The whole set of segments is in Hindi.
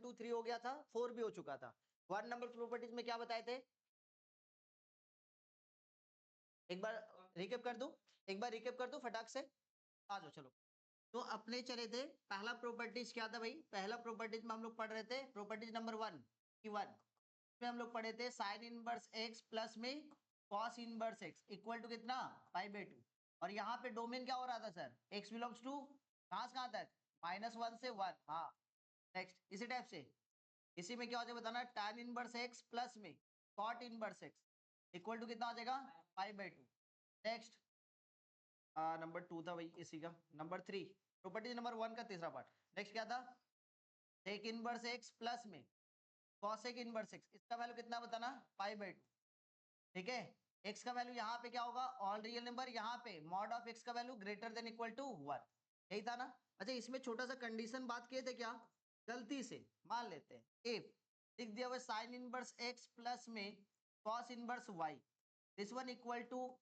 2 3 हो गया था, 4 भी हो चुका था। 1 नंबर प्रॉपर्टीज में क्या बताए थे, एक बार रिकेप कर दूं, एक बार रिकेप कर दूं फटाक से, आ जाओ चलो। तो अपने चले थे, पहला प्रॉपर्टीज क्या था भाई, पहला प्रॉपर्टीज में हम लोग पढ़ रहे थे प्रॉपर्टीज नंबर 1 की 1 में हम लोग पढ़े थे साइन इनवर्स एक्स प्लस में cos inverse x equal to कितना, पाई/2। और यहाँ पे डोमेन क्या हो रहा था सर, एक्स बिलोंग्स टू कहाँ से कहाँ तक, -1 से 1। हाँ नेक्स्ट इसी टाइप से, इसी में क्या हो जाएगा बताना, tan इनवर्स एक्स प्लस में cot inverse x equal to कितना हो जाएगा, पाई/2। नेक्स्ट नंबर 2 था भाई इसी का, नंबर 3 प्रॉपर्टी नंबर 1 का तीसरा पार्ट। नेक्स्ट क्या था, टेक इनवर्स एक्स प्लस में कॉसेक इनवर्स एक्स, इसका वैल्यू कितना बताना, पाई/2। ठीक है, एक्स का वैल्यू यहाँ पे क्या होगा, ऑल रियल नंबर, यहाँ पे मॉड ऑफ एक्स का value greater than equal to 1, यही था ना। अच्छा इसमें छोटा सा कंडीशन बात किए थे क्या, गलती से मान लेते हैं इफ लिख दिया हुआ साइन इनवर्स एक्स प्लस में cos inverse y, this one equal to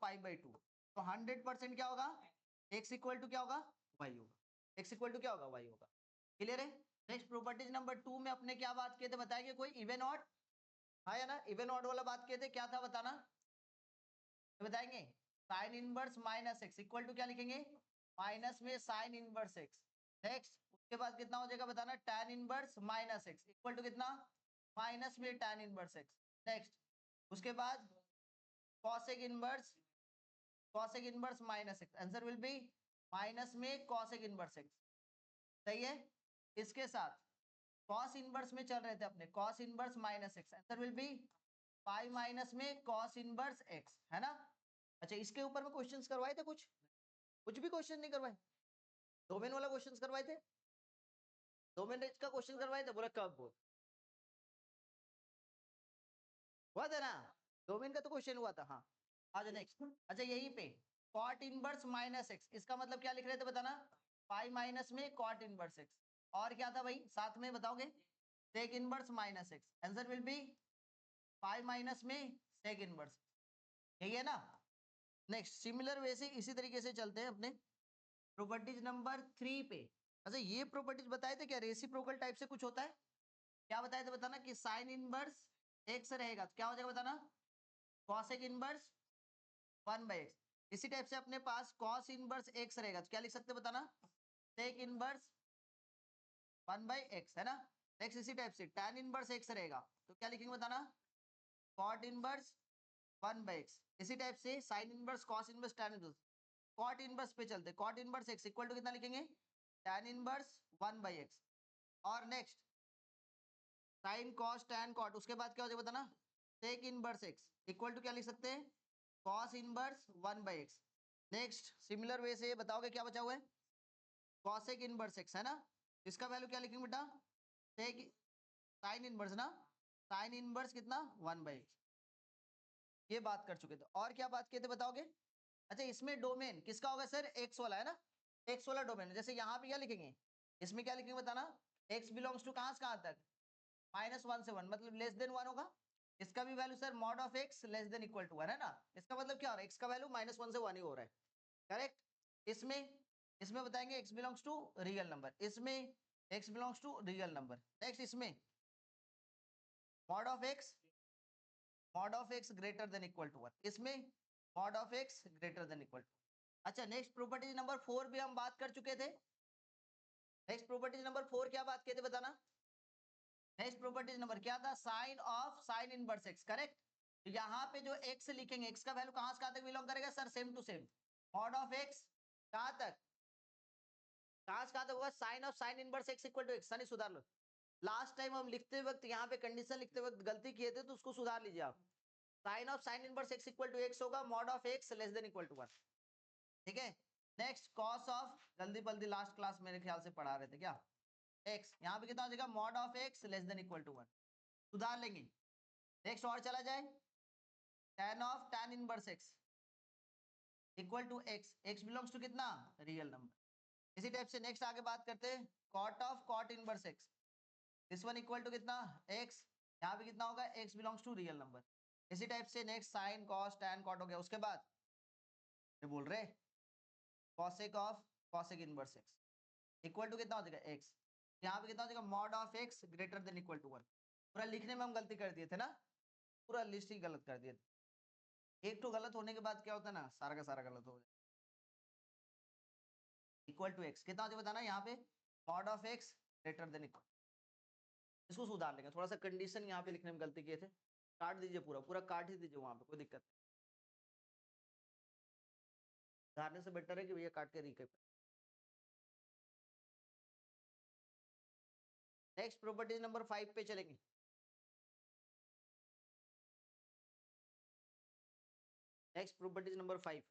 पाई/2, तो 100% क्या होगा, एक्स इक्वल टू क्या होगा, वाई होगा, एक्स इक्वल टू क्या होगा, वाई होगा। क्लियर है। नेक्स्ट प्रॉपर्टीज नंबर 2 में अपने क्या बात किए थे बताएंगे कोई, इवन ऑड, हाँ या ना, इवन ऑड वाला बात किए थे, क्या था बताना, तो बताएंगे sine inverse minus x equal to क्या लिखेंगे, माइनस में साइन इनवर्स एक्स। नेक्स्ट उसके बाद कितना हो जाएगा बताना, tan inverse minus x equal to कितना, माइनस में tan इनवर्स एक्स। नेक्स्ट उसके बाद cosec inverse minus x, answer will be minus में कॉसेक इनवर्स एक्स। सही है। इसके साथ कॉस इनवर्स में चल रहे थे अपने, cos inverse minus x, answer will be pi minus में कॉस इनवर्स एक्स, है ना। अच्छा इसके ऊपर में क्वेश्चंस करवाए थे कुछ, कुछ भी क्वेश्चन नहीं करवाए, डोमेन वाला क्वेश्चंस करवाए थे, डोमेन रेंज का क्वेश्चन करवाए थे, बोला कब बोल हुआ था ना, डोमेन का तो क्वेश्चन हुआ था। हाँ आज नेक्स्ट, अच्छा यहीं पे कॉट इनवर्स माइनस एक्स, इसका मतलब क्या लिख रहे थे बताना, पाई माइनस में कॉट इनवर्स एक्स, और क्या था भाई साथ में बताओगे, sec inverse minus x, answer will be pi minus में सेक इनवर्स, यही है ना। नेक्स्ट सिमिलर वे से इसी तरीके से चलते हैं अपने प्रॉपर्टीज नंबर 3 पे। अच्छा ये प्रॉपर्टीज बताए थे क्या, रेसिप्रोकल टाइप से कुछ होता है, क्या बताए थे बताना, कि साइन इनवर्स एक्स रहेगा तो क्या हो जाएगा बताना, कॉसेक इनवर्स 1/x। इसी टाइप से अपने पास कॉस इनवर्स एक्स रहेगा तो क्या लिख सकते हैं बताना, सेक इनवर्स 1/x, है ना। नेक्स्ट इसी टाइप से tan इनवर्स एक्स रहेगा तो क्या लिखेंगे बताना, कॉट इनवर्स 1/x। इसी टाइप से sine inverse cos inverse tan inverse, cot inverse पे चलते, cot inverse x equal to कितना लिखेंगे, tan इनवर्स 1/x। और next sine cos tan cot, उसके बाद क्या हो जाएगा बताना, sec inverse x equal to क्या लिख सकते हैं, cos inverse 1/x। Next similar way से बताओगे क्या बचा हुआ है, कॉसेक इनवर्स एक्स, है ना, इसका वैल्यू क्या लिखेंगे बेटा, सेक साइन इनवर्स ना, साइन इनवर्स कितना 1/x। ये बात कर चुके थे, और क्या बात किए थे बताओगे। अच्छा इसमें डोमेन किसका होगा सर, एक्स वाला, है ना, एक्स वाला डोमेन। जैसे यहाँ पे क्या लिखेंगे, इसमें क्या लिखेंगे बताना, एक्स बिलोंग्स टू कहाँ से कहाँ तक, -1 से 1, मतलब लेस देन 1 होगा। इसका भी value sir mod of x less than equal to 1, है ना। इसका मतलब क्या हो रहा है, एक्स का वैल्यू -1 से 1 ही हो रहा है, करेक्ट। इसमें इसमें बताएंगे x belongs to real number, इसमें x belongs to real number. Next इसमें mod of x greater than equal to 1, इसमें mod of x greater than equal to. अच्छा नेक्स्ट प्रॉपर्टी नंबर 4 भी हम बात कर चुके थे। नेक्स्ट प्रॉपर्टी नंबर 4 क्या बात किए थे बताना, नेक्स्ट प्रॉपर्टी नंबर क्या था, sine of sine inverse x, correct. तो यहाँ पे जो एक्स लिखेंगे, एक्स का वैल्यू कहां से कहां तक बिलोंग करेगा sir, same to same, mod of x कहां तक, कहां से कहां तक होगा, sine of sine inverse x equal to x. नहीं सुधार लो, लास्ट टाइम हम लिखते वक्त यहाँ पे कंडीशन लिखते वक्त गलती किए थे तो उसको सुधार लीजिए आप। Sine of sine inverse x equal to x होगा, mod of x less than equal to 1, ठीक है। नेक्स्ट कॉस ऑफ, जल्दी जल्दी लास्ट क्लास मेरे ख्याल से पढ़ा रहे थे क्या, एक्स, यहाँ पे कितना हो जाएगा, mod of x less than equal to 1, सुधार लेंगे। नेक्स्ट और चला जाए, tan of tan inverse x equal to x, x belongs to कितना, रियल नंबर। इसी टाइप से नेक्स्ट आगे बात करते हैं, cot of cot inverse x, this one equal to कितना, एक्स, यहाँ पे कितना होगा, x belongs to real number. इसी टाइप से next sine cos tan cot हो गया, उसके बाद ये बोल रहे cosec of cosec inverse x equal to कितना हो जाएगा, एक्स। यहाँ पे कितना हो जाएगा mod of x greater than equal to 1। पूरा लिखने में हम गलती कर दिए थे ना, पूरा लिस्ट ही गलत कर दिए थे। एक तो गलत होने के बाद क्या होता है ना, सारा का सारा गलत हो जाए। इक्वल टू एक्स कितना हो जाएगा बताना यहाँ पे, mod of x greater than equal. इसको सुधार लेंगे, थोड़ा सा कंडीशन यहाँ पे लिखने में गलती किए थे, काट दीजिए, पूरा पूरा काट ही दीजिए, वहां पे कोई दिक्कत नहीं। सुधारने से बेटर है कि भैया काट के रिकेप। नेक्स्ट प्रॉपर्टी नंबर 5 पे चलेंगे। Next property number 5।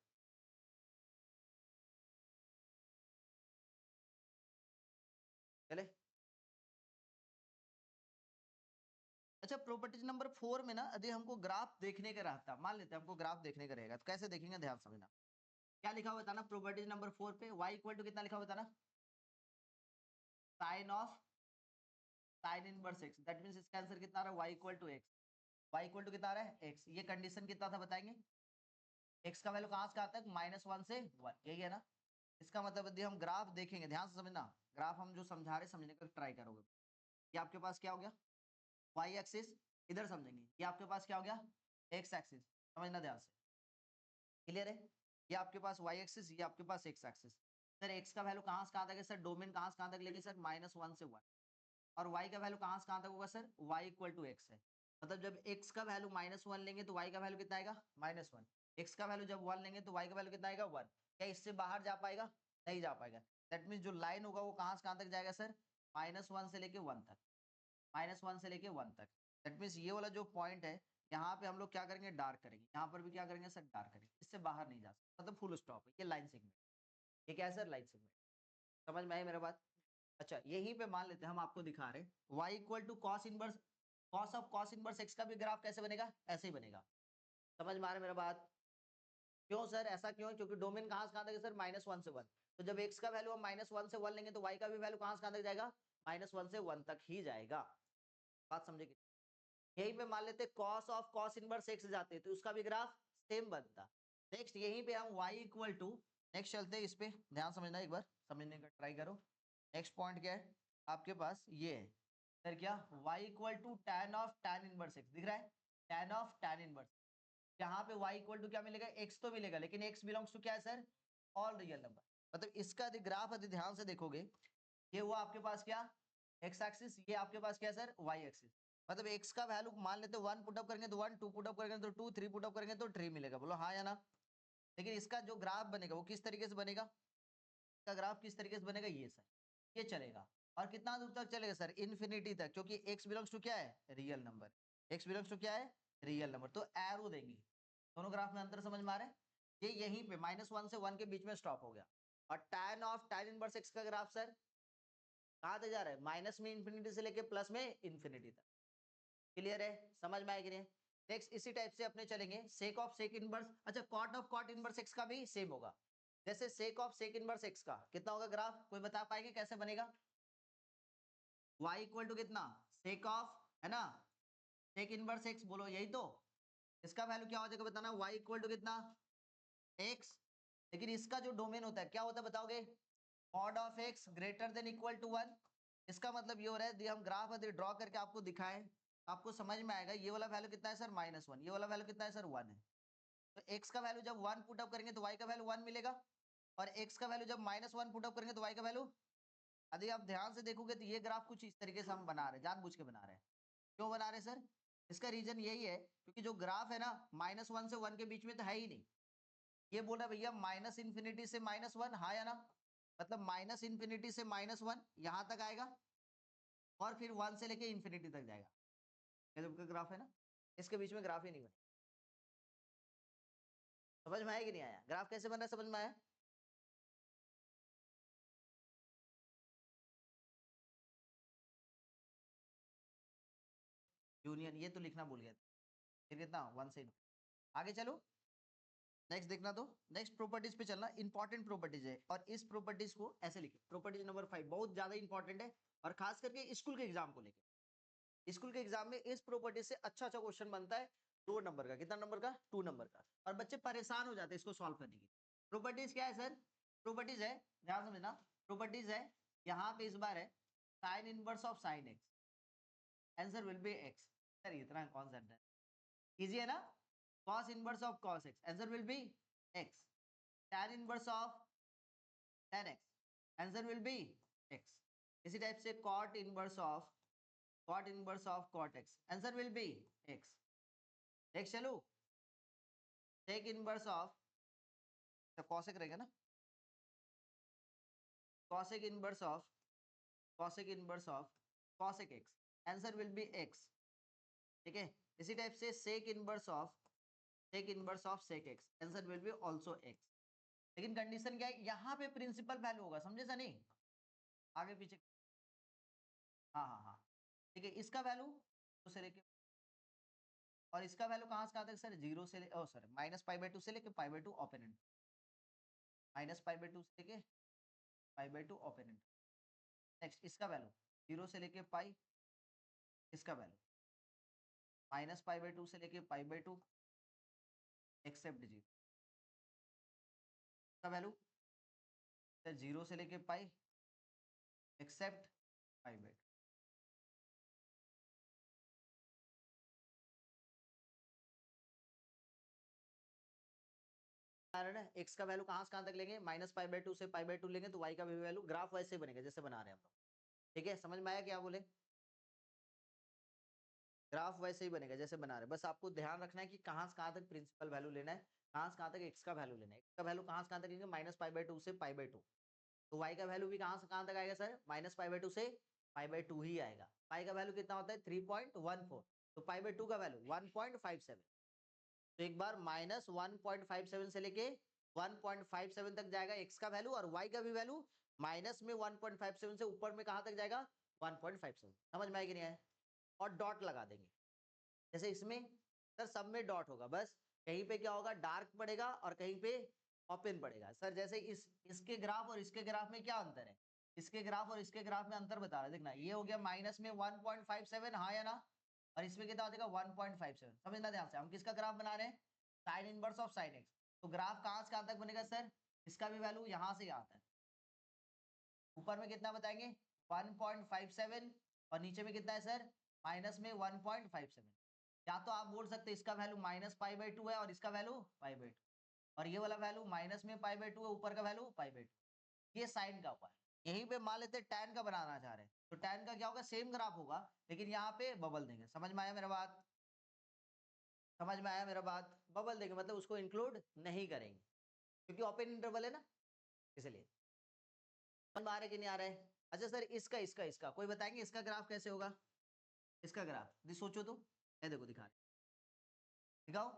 चले, अच्छा प्रॉपर्टीज नंबर 4 में ना यदि हमको ग्राफ देखने का रहता, मान लेते हैं हमको ग्राफ देखने का रहेगा, तो कैसे देखेंगे ध्यान समझना। क्या लिखा हुआ बताना प्रॉपर्टीज नंबर 4 पे, y इक्वल टू कितना लिखा हुआ बताना, sine of sine inverse x, that means इसका आंसर कितना आ रहा है y equal to x. y equal to कितना आ रहा है x, ये कंडीशन कितना था बताएंगे, x का वैल्यू कहां से कहां तक, -1 से 1, यही है ना। इसका मतलब यदि हम ग्राफ देखेंगे, ध्यान से समझना, ग्राफ हम जो समझा रहे समझने का ट्राई करोगे। ये आपके पास क्या हो गया y एक्सिस, इधर समझेंगे, ये आपके पास क्या हो गया x एक्सिस, समझना ध्यान से, क्लियर है। ये आपके पास y एक्सिस, ये आपके पास x एक्सिस। सर x का वैल्यू कहां से कहां तक है सर, डोमेन कहां से कहां तक लेंगे सर, -1 से 1। और y का वैल्यू कहां से कहां तक होगा sir, y equal to x है। मतलब जब x का वैल्यू -1 लेंगे तो y का वैल्यू कितना आएगा -1। x का वैल्यू जब 1 लेंगे तो y का वैल्यू कितना आएगा 1। क्या इससे बाहर जा पाएगा, नहीं जा पाएगा। दैट मीन्स जो लाइन होगा वो कहां से कहां तक जाएगा सर, -1 से लेके 1 तक, -1 से लेके 1 तक। दैट मीन्स ये वाला जो पॉइंट है, यहाँ पे हम लोग क्या करेंगे, डार्क करेंगे, यहाँ पर भी क्या करेंगे सर, डार्क करेंगे, इससे बाहर नहीं जा सकते, मतलब फुल स्टॉप है, ये लाइन सेगमेंट। ये क्या है सर, लाइन सेगमेंट। समझ में आई मेरा बात। अच्छा यहीं पे मान लेते हैं हम आपको दिखा रहे हैं y equal to cos inverse, cos of cos inverse x का भी ग्राफ कैसे बनेगा, ऐसे ही बनेगा। समझ में आ रहा है मेरा बात। क्यों सर, ऐसा क्यों है, क्योंकि डोमेन कहां से कहां तक है सर, -1 से 1। तो जब x का वैल्यू हम -1 से 1 लेंगे तो y का भी वैल्यू कहां से कहां तक जाएगा, -1 से 1 तक ही जाएगा। बात समझे कि, यहीं पे मान लेते cos of cos inverse x जाते तो उसका भी ग्राफ सेम बनता। नेक्स्ट यहीं पे हम y इक्वल टू, नेक्स्ट चलते हैं इस पे, ध्यान समझना, एक बार समझने का ट्राई करो। नेक्स्ट पॉइंट क्या है आपके पास, ये है सर क्या, y equal to tan of tan inverse x, दिख रहा है tan ऑफ tan इनवर्स। यहाँ पे y इक्वल टू क्या मिलेगा, x तो मिलेगा, लेकिन x बिलोंग्स टू क्या है सर, ऑल रियल नंबर। मतलब इसका यदि ग्राफ यदि ध्यान से देखोगे, ये हुआ आपके पास क्या, x एक्सिस, ये आपके पास क्या है सर, y एक्सिस। मतलब x का वैल्यू मान लेते 1 पुट अप करेंगे तो 1, 2 पुट अप करेंगे तो 2, 3 पुट अप करेंगे तो 3 मिलेगा, बोलो हाँ या ना। लेकिन इसका जो ग्राफ बनेगा वो किस तरीके से बनेगा, इसका ग्राफ किस तरीके से बनेगा, ये सर, ये चलेगा। और कितना दूर तक चलेगा सर, इन्फिनिटी तक, क्योंकि x बिलोंग्स टू क्या है, real number. x belongs to क्या है, रियल नंबर। तो एरो देंगे, दोनों ग्राफ में अंतर समझ में आ रहा है। ये यहीं पे -1 से 1 के बीच में स्टॉप हो गया। और tan of tan inverse x का ग्राफ सर कहाँ तक जा रहा है, माइनस में इंफिनिटी से लेके प्लस में इंफिनिटी तक। क्लियर है, समझ में आएगी नहीं। नेक्स्ट इसी टाइप से अपने चलेंगे सेक ऑफ सेक इनवर्स, अच्छा cot of cot inverse x का भी सेम होगा। जैसे sec of sec inverse x का कितना होगा ग्राफ, कोई बता पाएंगे कैसे बनेगा, y इक्वल टू कितना, सेक ऑफ, है ना, सेक इनवर्स एक्स, बोलो यही तो। इसका वैल्यू क्या हो जाएगा बताना, y इक्वल टू कितना x, लेकिन इसका जो डोमेन होता है क्या होता है बताओगे, mod of x greater than equal to 1। इसका मतलब ये हो रहा है यदि हम ग्राफ यदि ड्रॉ करके आपको दिखाएं, आपको समझ में आएगा ये वाला वैल्यू कितना है सर, -1, ये वाला वैल्यू कितना है सर, 1 है। तो x का वैल्यू जब 1 पुट अप करेंगे तो y का वैल्यू 1 मिलेगा, और x का वैल्यू जब -1 पुट अप करेंगे तो y का वैल्यू, यदि आप ध्यान से देखोगे तो ये ग्राफ कुछ इस तरीके से हम बना रहे हैं, जानबूझ के बना रहे हैं। क्यों बना रहे हैं सर, इसका रीजन यही है क्योंकि जो ग्राफ है ना -1 से 1 के बीच में तो है ही नहीं। ये बोला भैया माइनस इंफिनिटी से -1, हाँ या ना, मतलब माइनस इंफिनिटी से -1 यहाँ तक आएगा, और फिर 1 से लेके इंफिनिटी तक जाएगा। गजब का ग्राफ है ना, इसके बीच में ग्राफ ही नहीं बने। समझ में आया कि नहीं आया, ग्राफ कैसे बन रहा है, समझ में आया। यूनियन, ये तो लिखना भूल गया, फिर कितना 1 से आगे चलो। नेक्स्ट देखना, तो नेक्स्ट प्रॉपर्टीज पे चलना, इंपॉर्टेंट प्रॉपर्टीज है, और इस प्रॉपर्टीज को ऐसे लिखे, प्रॉपर्टीज नंबर 5 बहुत ज्यादा इंपॉर्टेंट है, और खास करके स्कूल के एग्जाम को लेकर। स्कूल के एग्जाम में इस प्रॉपर्टी से अच्छा अच्छा क्वेश्चन बनता है, 2 नंबर का, कितना नंबर का, 2 नंबर का, और बच्चे परेशान हो जाते हैं इसको सॉल्व करने की। प्रॉपर्टीज क्या है सर, प्रॉपर्टीज है, ध्यान समझना, प्रॉपर्टीज है, यहाँ पे इस बार है sine inverse of sine x, answer will B x. Sir इतना कॉन्सेप्ट है, इजी है ना। Cos inverse of cos x, answer will B x. tan inverse of tan x, answer will B x. इसी टाइप से cot inverse of cot x, answer will B x. Next चलो, sec इनवर्स ऑफ, cosec रहेगा ना, cosec inverse of cosec x, answer will B x. ठीक है, इसी टाइप से sec inverse of sec x, answer will B also x. लेकिन कंडीशन क्या है, यहाँ पे प्रिंसिपल वैल्यू होगा, समझे सा नहीं, आगे पीछे। हाँ हाँ हाँ, ठीक है, इसका वैल्यू तो से लेके, और इसका वैल्यू कहाँ से कहाँ तक सर, जीरो से सर -π/2 से लेके π/2 ओपेनेंट, -π/2 से लेके π/2 ओपेनेंट। नेक्स्ट इसका वैल्यू जीरो से लेके पाई, इसका वैल्यू -π/2 से लेके π/2 एक्सेप्ट जीरो, इसका वैल्यू जीरो से लेके पाई एक्सेप्ट π/2। एक्स का वैल्यू कहाँ से कहाँ तक लेंगे, -π/2 से π/2 लेंगे तो वाई का भी वैल्यू, ग्राफ वैसे बनेगा जैसे बना रहे हैं हम लोग। ठीक है, समझ में आया क्या बोले, ग्राफ वैसे ही बनेगा जैसे बना रहे हैं। बस आपको ध्यान रखना है कि कहाँ से कहाँ तक प्रिंसिपल वैल्यू लेना है, कहाँ से कहाँ तक एक्स का वैल्यू लेना है। एक्स का वैल्यू कहाँ से कहाँ तक लेंगे, -π/2 से π/2, तो वाई का वैल्यू भी कहाँ से कहाँ तक आएगा सर, -π/2 से π/2 ही आएगा। पाई का वैल्यू कितना होता है 3.14, तो π/2 का वैल्यू 1.57। तो एक बार -1.57 से लेके 1.57 तक जाएगा एक्स का वैल्यू, और वाई का भी वैल्यू माइनस में 1.57 से ऊपर में कहाँ तक जाएगा 1.57। समझ में आएगी नहीं आया, और डॉट लगा देंगे जैसे इसमें सर, सब में डॉट होगा, बस कहीं पे क्या होगा डार्क पड़ेगा और कहीं पे ओपन पड़ेगा। सर जैसे इसके ग्राफ और इसके ग्राफ में क्या अंतर है, इसके ग्राफ और इसके ग्राफ में अंतर बता रहा है, देखना ये हो गया माइनस में 1.57, हाँ या ना, और इसमें कितना हो जाएगा 1.57। समझना ध्यान से, हम किसका ग्राफ बना रहे हैं, sign inverse of sine x. तो ग्राफ कहाँ से कहाँ तक बनेगा सर, इसका भी वैल्यू यहाँ से यहाँ तक, ऊपर में कितना बताएंगे 1.57, और नीचे में कितना है सर माइनस में 1.57। या तो आप बोल सकते हैं इसका वैल्यू -π/2 है और इसका वैल्यू π/2, और ये वाला वैल्यू माइनस में π/2 है, ऊपर का वैल्यू π/2। ये साइन का हुआ है। यहीं पे मान लेते टैन का बनाना चाह रहे हैं, तो टैन का क्या होगा, सेम ग्राफ होगा, लेकिन यहाँ पे बबल देंगे। समझ में आया मेरा बात, समझ में आया मेरा बात, बबल देंगे मतलब उसको इंक्लूड नहीं करेंगे, क्योंकि ओपन इंटरवल है ना, इसलिए। समझ में आ रहा है कि नहीं आ रहा है। अच्छा सर इसका कोई बताएंगे इसका ग्राफ कैसे होगा, इसका ग्राफ सोचो तो, ये देखो दिखा रहे, दिखाओ,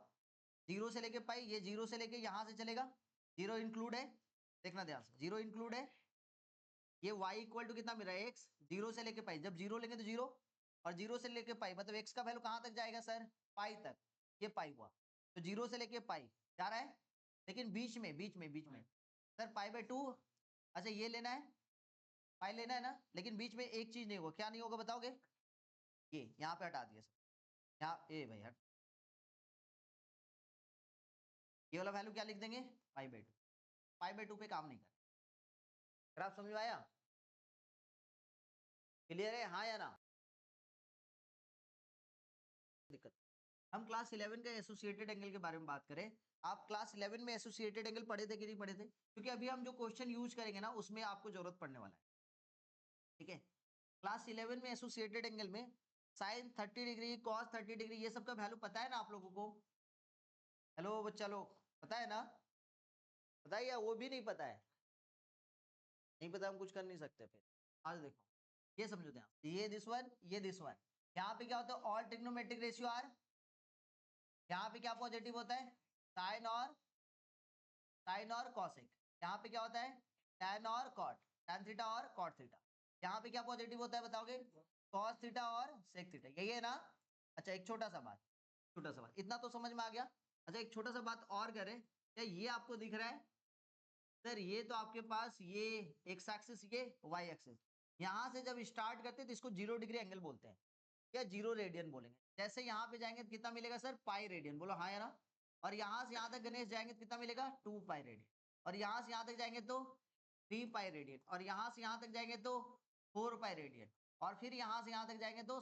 जीरो से लेके पाई, ये जीरो से लेके यहाँ से चलेगा, जीरो इंक्लूड है, देखना ध्यान से, जीरो इंक्लूड है, ये y इक्वल टू कितना मिल रहा है एक्स, जीरो से लेके पाई, जब जीरो लेंगे तो जीरो, और जीरो से लेके पाई मतलब एक्स का वैल्यू कहाँ तक जाएगा सर, पाई तक, ये पाई हुआ, तो जीरो से लेके पाई जा रहा है, लेकिन बीच में सर π/2, अच्छा ये लेना है, पाई लेना है ना, लेकिन बीच में एक चीज नहीं होगा, क्या नहीं होगा बताओगे, ये यहाँ पे हटा दिया सर, यहाँ ए भाई हट, ये वाला वैल्यू क्या लिख देंगे π/2, π/2 पे काम नहीं कर, ग्राफ समझ में आया, क्लियर है हाँ या ना, दिक्कत। हम क्लास 11 के एसोसिएटेड एंगल के बारे में बात करें, आप क्लास 11 में एसोसिएटेड एंगल पढ़े थे कि नहीं पढ़े थे, क्योंकि अभी हम जो क्वेश्चन यूज करेंगे ना उसमें आपको जरूरत पड़ने वाला है। ठीक है, क्लास 11 में एसोसिएटेड एंगल में साइन 30 डिग्री कॉस 30 डिग्री ये सब का वैल्यू पता है ना आप लोगों को, हेलो बच्चा लोग, पता है ना, पता है या वो भी नहीं पता है, नहीं पता हम कुछ कर नहीं सकते फिर। आज देखो ये समझो ध्यान, ये दिस वन, यहाँ पे क्या होता है ऑल ट्रिग्नोमेट्रिक रेशियो आर, यहाँ पे क्या पॉजिटिव होता है साइन और कॉसेक, यहाँ पे क्या होता है टैन और कॉट, टैन थीटा और कॉट थीटा, यहाँ पे क्या पॉजिटिव होता है बताओगे कॉस थीटा और सेक थीटा, यही है ना। अच्छा एक छोटा सा बात इतना तो समझ में आ गया। अच्छा एक छोटा सा बात और करें, क्या ये आपको दिख रहा है सर, ये तो आपके पास ये एक्स एक्सिस, ये वाई एक्सिस, यहाँ से जब स्टार्ट करते हैं तो इसको 0 डिग्री एंगल बोलते हैं, या 0 रेडियन बोलेंगे। जैसे यहाँ पे जाएंगे तो कितना मिलेगा सर पाई रेडियन, बोलो हाँ या ना, और यहाँ से यहाँ तक गणेश जाएंगे तो कितना मिलेगा 2 पाई रेडियन, और यहाँ से यहाँ तक जाएंगे तो 3 पाई रेडियन, और यहाँ से यहाँ तक जाएंगे तो 4 पाई रेडियन, और फिर यहाँ से यहाँ तक जाएंगे तो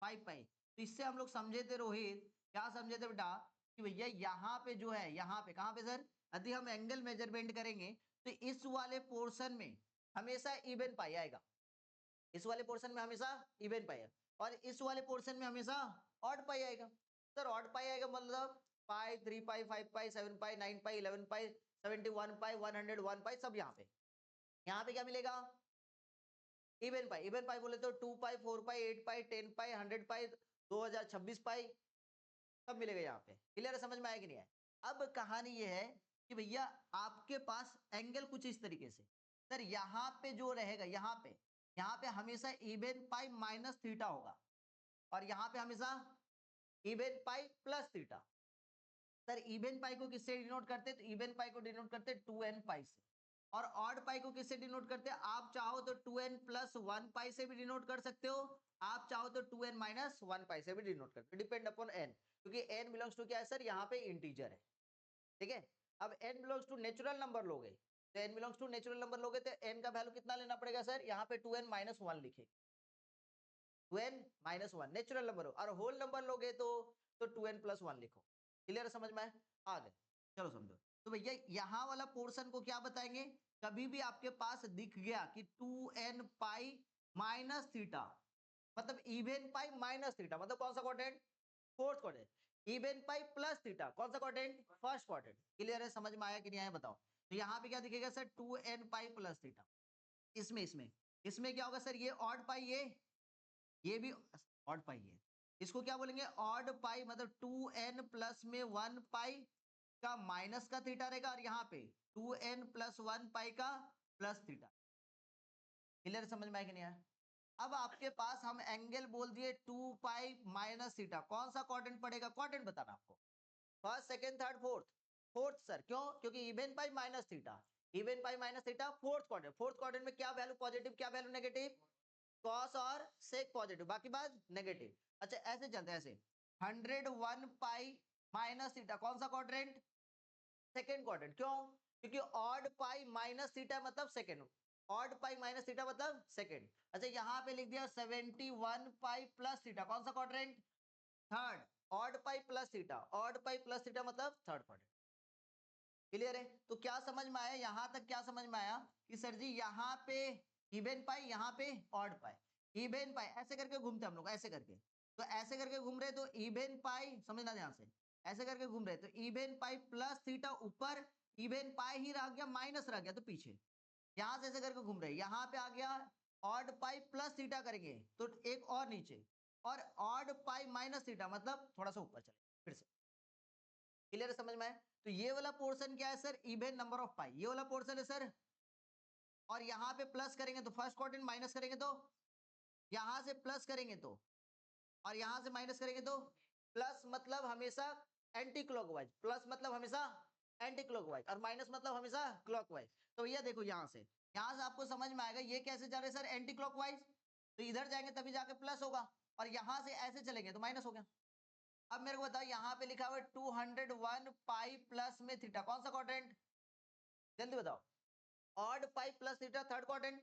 5 पाई। तो इससे हम लोग समझे थे रोहित, क्या समझे थे बेटा, कि भैया यहाँ पे जो है, यहाँ पे कहाँ पे सर, यदि हम एंगल मेजरमेंट करेंगे तो इस वाले पोर्शन में हमेशा इवन पाई आएगा, इस वाले पोर्शन में हमेशा इवन पाई है, और इस वाले पोर्शन में हमेशा ऑड पाई आएगा। सर ऑड पाई आएगा मतलब पाई, 3 पाई, 5 पाई, 7 पाई, 9 पाई, 11 पाई, 71 पाई, 101 पाई, सब यहाँ पे क्या मिलेगा, इवन पाई। इवन पाई बोले तो 2 पाई, 4 पाई, 8 पाई, 10 पाई, 100 पाई, 2026 पाई, सब मिलेगा यहाँ पे। क्लियर है, समझ में आया कि नहीं आया? अब कहानी ये है कि भैया आपके पास एंगल कुछ इस तरीके से, सर यहाँ पे जो रहेगा, यहाँ पे हमेशा इवन पाई माइनस थीटा होगा, और यहाँ पे हमेशा even pi plus theta. Sir even पाई को किससे डिनोट करते हैं, तो इवन पाई को डिनोट करते हैं 2n पाई से, और ऑड पाई को किससे डिनोट करते हैं, आप चाहो तो 2n प्लस 1 पाई से भी डिनोट कर सकते हो, आप चाहो तो 2n माइनस 1 पाई से भी डिनोट करते हो, डिपेंड अपॉन n, क्योंकि n बिलोंग्स टू क्या है सर, यहाँ पे इंटीजर है, ठीक है। अब n belongs to natural number लोगे, तो n belongs to natural number लोगे तो n का वैल्यू कितना लेना पड़ेगा सर, यहाँ पे 2n माइनस 1 लिखे, 2n माइनस 1 नेचुरल नंबर हो, और होल नंबर लोगे तो 2n प्लस 1 लिखो। क्लियर समझ में आ गए, चलो समझो। तो भैया यहाँ वाला पोर्शन को क्या बताएंगे, कभी भी आपके पास दिख गया कि 2n पाई माइनस थीटा, मतलब इवन पाई माइनस थीटा, मतलब कौन सा quadrant, fourth quadrant. Even pi plus theta, कौन सा क्वाड्रेंट, फर्स्ट क्वाड्रेंट। क्लियर है, समझ में आया कि नहीं आया बताओ। तो यहाँ पे क्या दिखेगा sir, 2n pi plus theta. इसमें इसमें इसमें क्या होगा सर, ये ऑड पाई, ये भी ऑड पाई है, इसको क्या बोलेंगे, ऑड पाई, मतलब 2n प्लस में 1 पाई का माइनस का थीटा रहेगा, और यहाँ पे 2n प्लस 1 पाई का प्लस थीटा। क्लियर समझ में आया कि नहीं आया? अब आपके पास हम एंगल बोल दिए 2 पाई माइनस थीटा, कौन सा क्वाड्रेंट पड़ेगा, क्वाड्रेंट बताना आपको, first, second, third, fourth. Fourth sir, क्यों, क्योंकि even pi minus theta, even pi minus theta, fourth quadrant. Fourth quadrant में क्या वैल्यू पॉजिटिव, क्या वैल्यू नेगेटिव, कॉस और सेक पॉजिटिव, बाकी बात नेगेटिव। अच्छा ऐसे चलते हैं, ऐसे 101 पाई माइनस थीटा, कौन सा क्वाड्रेंट, सेकंड क्वाड्रेंट। क्यों, क्योंकि ऑड पाई माइनस थीटा मतलब second, odd pi minus theta मतलब सेकंड। अच्छा यहाँ पे लिख दिया 71 पाई प्लस थीटा, कौन सा quadrant, third. Odd pi plus theta, odd pi plus theta मतलब थर्ड क्वाड्रेंट। क्लियर है, तो क्या समझ में आया, यहां तक क्या समझ में आया कि सर जी यहाँ पे इवन पाई, यहाँ पे ऑड पाई, इवन पाई ऐसे करके घूमते हम लोग, ऐसे करके, तो ऐसे करके घूम रहे तो इवन पाई, समझना ध्यान से, ऐसे करके घूम रहे तो इवन पाई प्लस थीटा ऊपर, इवन पाई ही रह गया, माइनस रह गया तो पीछे, यहां से ऐसे करके घूम रहे, यहाँ पे आ गया ऑड पाई प्लस थीटा करेंगे तो एक और नीचे, और ऑड पाई माइनस थीटा मतलब थोड़ा सा ऊपर चले फिर से। क्लियर समझ में आए, तो ये वाला पोर्शन क्या है सर, इवन नंबर ऑफ पाई, ये वाला पोर्शन है सर, और यहाँ पे प्लस करेंगे तो फर्स्ट क्वाड्रेंट, माइनस करेंगे तो यहां से प्लस करेंगे तो, और यहां से माइनस करेंगे तो प्लस, मतलब हमेशा एंटी क्लॉकवाइज, प्लस मतलब हमेशा एंटी क्लॉकवाइज, और माइनस मतलब हमेशा क्लॉकवाइज। तो भैया देखो यहाँ से आपको समझ में आएगा ये कैसे जा रहे हैं सर, एंटी क्लॉकवाइज, तो इधर जाएंगे तभी जाके प्लस होगा, और यहां से ऐसे चलेंगे तो माइनस हो गया। अब मेरे को बताओ यहाँ पे लिखा हुआ है 201 पाई प्लस में थीटा, कौन सा क्वाड्रेंट, जल्दी बताओ, odd pi plus theta third quadrant.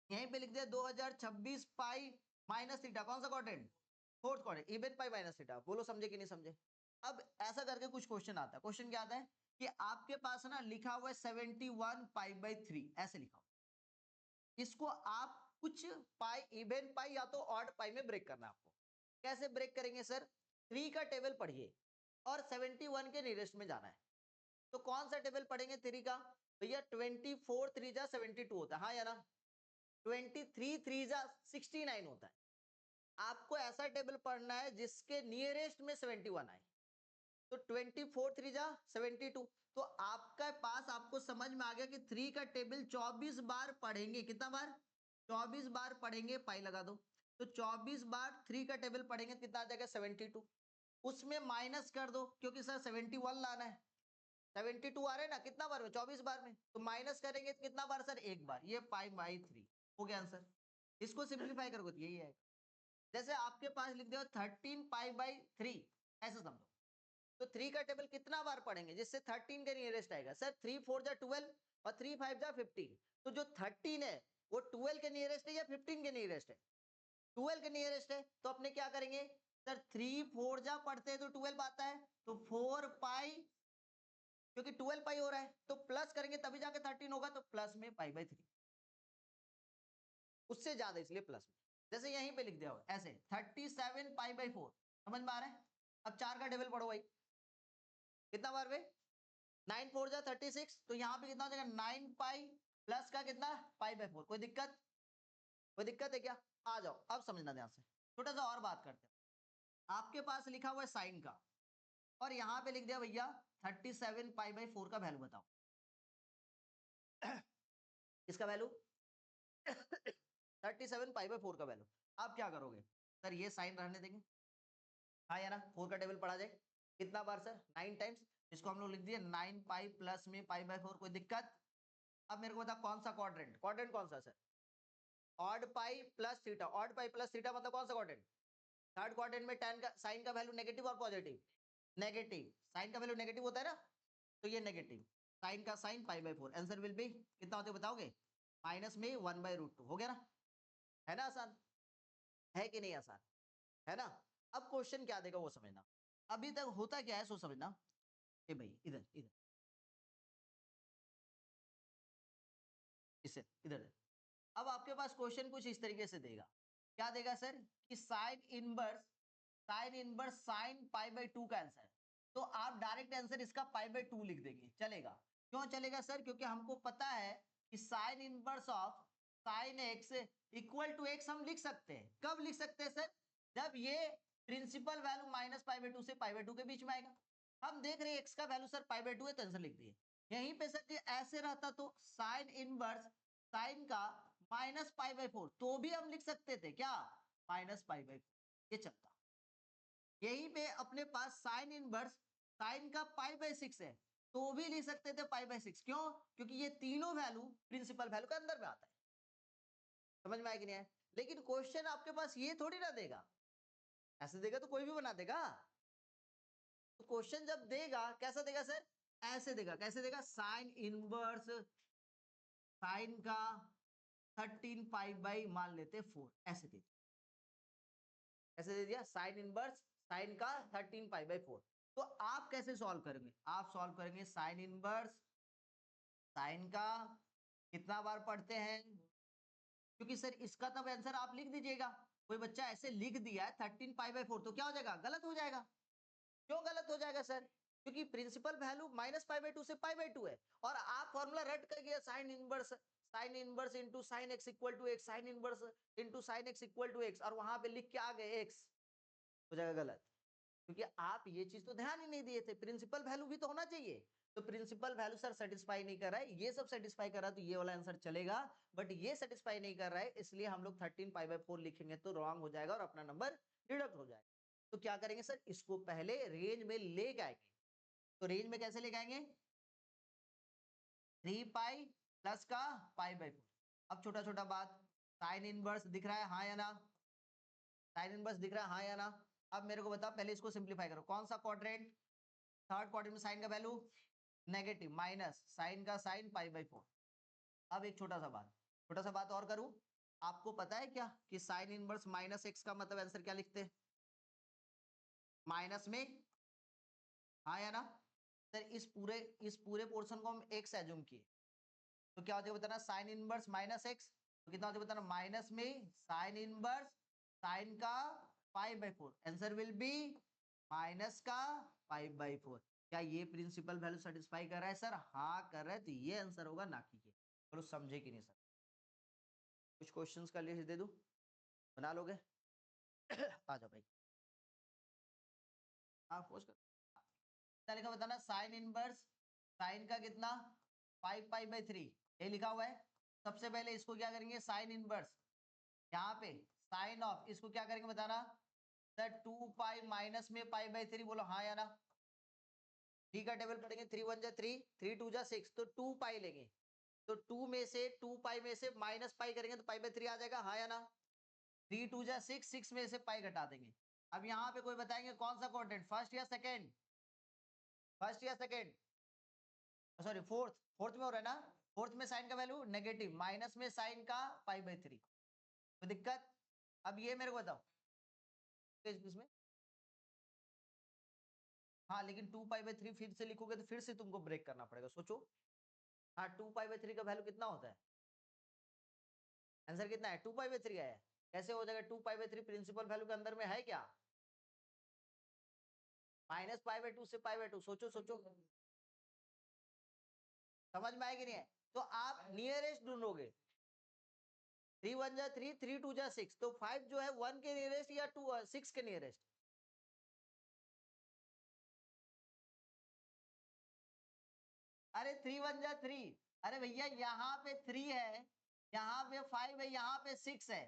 यहीं पे लिख दिया 2026 पाई माइनस थीटा, कौन सा quadrant, fourth quadrant. Even pi minus theta, बोलो समझे कि नहीं समझे। अब ऐसा करके कुछ क्वेश्चन आता है, क्वेश्चन क्या आता है कि आपके पास ना लिखा हुआ है 71 पाई बाई 3, ऐसे लिखा हुआ, इसको आप कुछ पाई, इवन पाई या तो ऑड पाई में ब्रेक करना है आपको। कैसे ब्रेक करेंगे सर, 3 का टेबल पढ़िए और 71 के नियरेस्ट में जाना है, तो कौन सा टेबल पढ़ेंगे 3 का, भैया 24 3 जा 72 होता है, हाँ या ना, 23 3 जा 69 होता है। आपको ऐसा टेबल पढ़ना है जिसके नियरेस्ट में 71 आए, तो 24 3 जा 72, तो आपका पास, आपको समझ में आ गया कि 3 का टेबल 24 बार पढ़ेंगे, कितना बार, 24 बार पढ़ेंगे, पाई लगा दो, तो 24 बार 3 का टेबल पढ़ेंगे कितना आ जाएगा 72, उसमें माइनस कर दो क्योंकि सर 71 लाना है, 72 आ रहे हैं ना, कितना बार में, 24 बार में, तो माइनस करेंगे कितना बार सर, एक बार, ये पाई बाई 3 हो गया आंसर। इसको सिंप्लीफाई करोगे तो यही है, जैसे आपके पास लिख दो 13 पाई बाई 3, ऐसा समझो, तो 3 का टेबल कितना बार पढ़ेंगे जिससे 13 के नियरेस्ट आएगा, सर 3 4 जा 12 और 3 5 जा 15, तो जो 13 है वो 12 के नियरेस्ट है या 15 के नियरेस्ट है? 12 के नियरेस्ट है, तो अपने क्या करेंगे सर, 3 4 जा पढ़ते हैं तो 12 आता है, तो 4 पाई, क्योंकि 12 पाई हो रहा है तो प्लस करेंगे तभी जाके 13 होगा, तो प्लस में पाई बाई 3, उससे ज्यादा इसलिए प्लस में। जैसे यहीं पे लिख दिया हो ऐसे 37 पाई बाई 4, समझ में आ रहा है? अब 4 का टेबल पढ़ो भाई, कितना बार में 9 4 जा 36, तो यहाँ पे कितना हो जाएगा 9 पाई प्लस का कितना पाई बाई 4। कोई दिक्कत, कोई दिक्कत है क्या? आ जाओ अब समझना ध्यान से, छोटा सा और बात करते हैं। आपके पास लिखा हुआ है साइन का, और यहाँ पे लिख दिया भैया 37 पाई बाई 4 का वैल्यू बताओ। इसका वैल्यू 37 पाई बाई 4 का वैल्यू। आप क्या करोगे सर, ये साइन रहने देंगे, हाँ या ना, 4 का टेबल पढ़ा जाए कितना बार सर, 9 टाइम्स, इसको हम लोग लिख दिए 9 पाई प्लस में पाई बाई 4। कोई दिक्कत? अब मेरे को बता कौन सा क्वाड्रेंट, क्वाड्रेंट कौन सा sir? Odd pi plus theta, odd pi plus theta मतलब कौन सा क्वाड्रेंट? थर्ड क्वाड्रेंट में tan का साइन का वैल्यू नेगेटिव और पॉजिटिव, नेगेटिव, साइन का वैल्यू नेगेटिव होता है ना, तो ये नेगेटिव, साइन का sine pi by 4, answer will B कितना होते बताओगे, माइनस में 1/√2, हो गया ना? है ना आसान, है कि नहीं आसान, है ना? अब क्वेश्चन क्या देगा वो समझना, अभी तक होता क्या है सो समझना। ए भाई इधर इधर, इससे इधर, अब आपके पास क्वेश्चन कुछ इस तरीके से देगा, क्या देगा सर कि sine inverse sine pi by 2 का आंसर, तो आप डायरेक्ट आंसर इसका पाई बाई 2 लिख देंगे, चलेगा? क्यों चलेगा सर? क्योंकि हमको पता है कि sine inverse of sine x equal to x हम लिख सकते हैं। कब लिख सकते हैं सर? जब ये principal value minus pi by 2 से पाई बाई 2 के बीच में आएगा। हम देख रहे हैं एक्स का वैल्यू सर पाई बाई 2 है, तो आंसर लिख दिए। यहीं पे सर ऐसे रहता तो साइन इनवर्स साइन का माइनस पाई बाई 4 तो भी हम लिख सकते थे, क्या? माइनस पाई बाई 4, ये चलता। यहीं पे अपने पास साइन इनवर्स साइन का पाई बाई 6 है, तो भी लिख सकते थे पाई बाई 6। क्यों? क्योंकि ये तीनों वैल्यू प्रिंसिपल वैल्यू के अंदर में आता है। समझ में आया कि नहीं है? लेकिन क्वेश्चन आपके पास ये थोड़ी ना देगा, ऐसे देगा तो कोई भी बना देगा। तो क्वेश्चन जब देगा कैसा देगा सर? ऐसे देगा। कैसे देगा? साइन इनवर्स साइन का 13 पाई बाई मान लेते 4, ऐसे दे, ऐसे दे दिया साइन इनवर्स साइन का 13 पाई बाई 4। तो आप कैसे सॉल्व करेंगे? आप सॉल्व करेंगे साइन इनवर्स साइन का कितना बार पढ़ते हैं, क्योंकि सर इसका तब आंसर आप लिख दीजिएगा। कोई बच्चा ऐसे लिख दिया है 13 पाई बाई 4, तो क्या हो जाएगा? गलत हो जाएगा। क्यों गलत हो जाएगा सर? क्योंकि principal value minus pi by 2 से पाई बाई 2 है, और आप फॉर्मूला रट कर गया sine inverse into sine x equal to x, sine inverse into sine x equal to x, और वहां पे लिख के आ गए एक्स, हो जाएगा गलत। क्योंकि आप ये चीज तो ध्यान ही नहीं दिए थे, प्रिंसिपल वैल्यू भी तो होना चाहिए। तो प्रिंसिपल वैल्यू सर सेटिस्फाई नहीं कर रहा है, ये सब सेटिस्फाई कर रहा है, तो ये वाला आंसर चलेगा। बट ये सेटिस्फाई नहीं कर रहा है, इसलिए हम लोग 13 पाई बाई 4 लिखेंगे तो रॉन्ग हो जाएगा और अपना नंबर डिडक्ट हो जाएगा। तो क्या करेंगे सर, इसको पहले रेंज में लेके आएंगे। तो रेंज में कैसे लेके आएंगे? 3 पाई प्लस का पाई बाई 4। अब छोटा छोटा बात, साइन इनवर्स दिख रहा है हाँ या ना? साइन इनवर्स दिख रहा है हाँ या ना? अब मेरे को बताओ, पहले इसको सिंप्लीफाई करो। कौन सा क्वाड्रेंट? थर्ड क्वाड्रेंट में साइन का वैल्यू नेगेटिव, माइनस साइन का साइन पाई बाई 4। अब एक छोटा सा बात और करूं। आपको पता है क्या कि साइन इनवर्स माइनस एक्स का मतलब आंसर क्या लिखते हैं? माइनस में, हाँ या ना? सर इस पूरे पोर्शन को हम एक्स एज्यूम किए, तो क्या हो जाएगा बताना? साइन इनवर्स माइनस एक्स, तो कितना हो जाएगा बताना? माइनस में साइन इनवर्स साइन का pi by 4, answer will be minus का पाई बाई 4। क्या ये प्रिंसिपल वैल्यू सेटिस्फाई कर रहा है सर? हाँ कर रहा है, तो ये आंसर होगा, ना कि ये। चलो समझे कि नहीं सर? कुछ क्वेश्चंस का लिस्ट दे दूं, बना लोगे? आ जाओ भाई, हाँ फोर्स कर। क्या लिखा बताना? साइन इनवर्स साइन का कितना 5 पाई बाई 3, ये लिखा हुआ है। सबसे पहले इसको क्या करेंगे? साइन इनवर्स, यहाँ पे साइन ऑफ, इसको क्या करेंगे बताना? सर 2 पाई माइनस में पाई बाई 3, बोलो हाँ या ना? 3 का टेबल पढ़ेंगे, 3 1 जा 3, 3 2 जा 6, तो 2 पाई लेंगे। तो 2 पाई में से माइनस पाई करेंगे तो पाई बाई 3 आ जाएगा, हाँ या ना? 3 2 जा 6, 6 में से पाई घटा देंगे। अब यहाँ पे कोई बताएंगे कौन सा क्वाड्रेंट, फर्स्ट या सेकेंड? फर्स्ट या सेकेंड? सॉरी फोर्थ, फोर्थ में हो रहा है ना? फोर्थ में साइन का वैल्यू नेगेटिव, माइनस में साइन का π/3, तो दिक्कत। अब ये मेरे को बताओ इसमें, हाँ लेकिन 2π/3 फिर से लिखोगे तो फिर से तुमको ब्रेक करना पड़ेगा, सोचो। हाँ 2π/3 का वैल्यू कितना होता है, आंसर कितना है, 2π/3 आया है। कैसे हो जाएगा 2π/3, प्रिंसिपल वैल्यू के अंदर में है क्या, -π/2 से π/2, सोचो सोचो, समझ में आया कि नहीं है। तो आप नियरेस्ट ढूंढोगे, 3 1 जा 3, 3 2 जा 6, तो 5 जो है 1 के नियरेस्ट या 2 6 के नियरेस्ट। अरे 3 1 जा 3, अरे भैया यहाँ पे 3 है, यहाँ पे 5 है, यहाँ पे 6 है,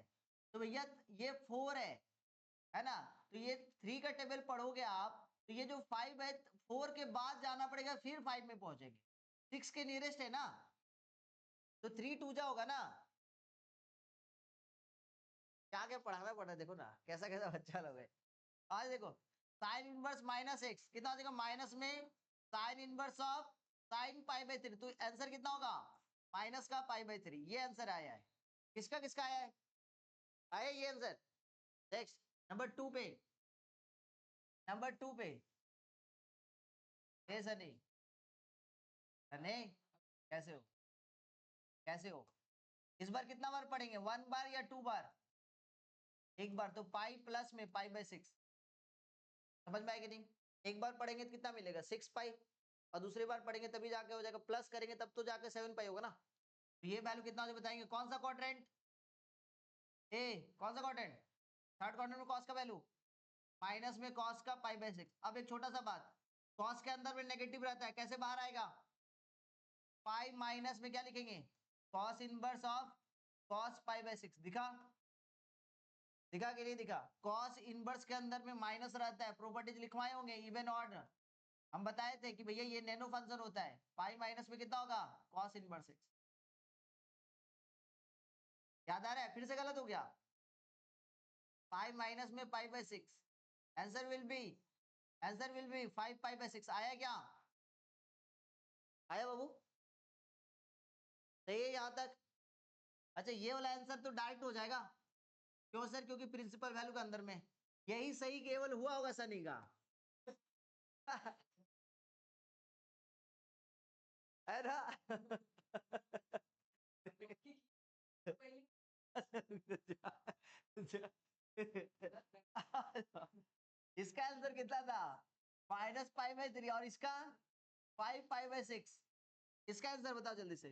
तो भैया ये 4 है ना, तो ये 3 का टेबल पढ़ोगे आप, तो ये जो 5 है 4 के बाद जाना पड़ेगा, फिर 5 में पहुंचेंगे, 6 के नियरेस्ट है ना, तो 3 2 जा होगा ना। क्या क्या पढ़ाना पड़ रहा है, देखो ना कैसा कैसा बच्चा लोग है। आज देखो साइन इनवर्स -x कितना हो जाएगा, माइनस में साइन इनवर्स ऑफ साइन π/3, तो आंसर कितना होगा, माइनस का π/3, ये आंसर आया है। किसका किसका आया है, आया ये आंसर। नेक्स्ट नंबर 2 पे, नंबर 2 पे ए सनी, सनी कैसे हो, कैसे हो, इस बार कितना बार पढ़ेंगे, 1 बार या 2 बार, एक बार, तो पाई प्लस में π/6, समझ में आएगी नहीं, एक बार पढ़ेंगे तो कितना मिलेगा 6 पाई, और दूसरी बार पढ़ेंगे तभी जाके हो जाएगा, प्लस करेंगे तब तो जाके 7 पाई होगा ना। तो ये वैल्यू कितना हो जाएगा बताएंगे, कौन सा क्वाड्रेंट, ए कौन सा क्वाड्रेंट, थर्ड क्वाड्रेंट में कॉस का वैल्यू माइनस में कॉस का π/6। अब एक छोटा सा बात, कॉस के अंदर में नेगेटिव रहता है, कैसे बाहर आएगा, पाई माइनस में क्या लिखेंगे, कॉस इनवर्स ऑफ कॉस π/6, दिखा, दिखा कि नहीं दिखा, कॉस इनवर्स के अंदर में माइनस रहता है, प्रॉपर्टीज लिखवाए होंगे इवन ऑड, हम बताए थे कि भैया ये नैनो फंक्शन होता है, पाई माइनस में कितना होगा, कॉस इनवर्स 6, याद आ रहा है, फिर से गलत हो गया, पाई माइनस में π/6, answer will be, answer will be 5 π/6, आया क्या, आया बाबू, सही है यहाँ तक। अच्छा ये वाला आंसर तो डायरेक्ट हो जाएगा, क्यों सर, क्योंकि प्रिंसिपल वैल्यू के अंदर में यही सही केवल हुआ होगा सनी का। है ना। इसका आंसर कितना था, -π/3, और इसका 5 π/6, इसका आंसर बताओ जल्दी से,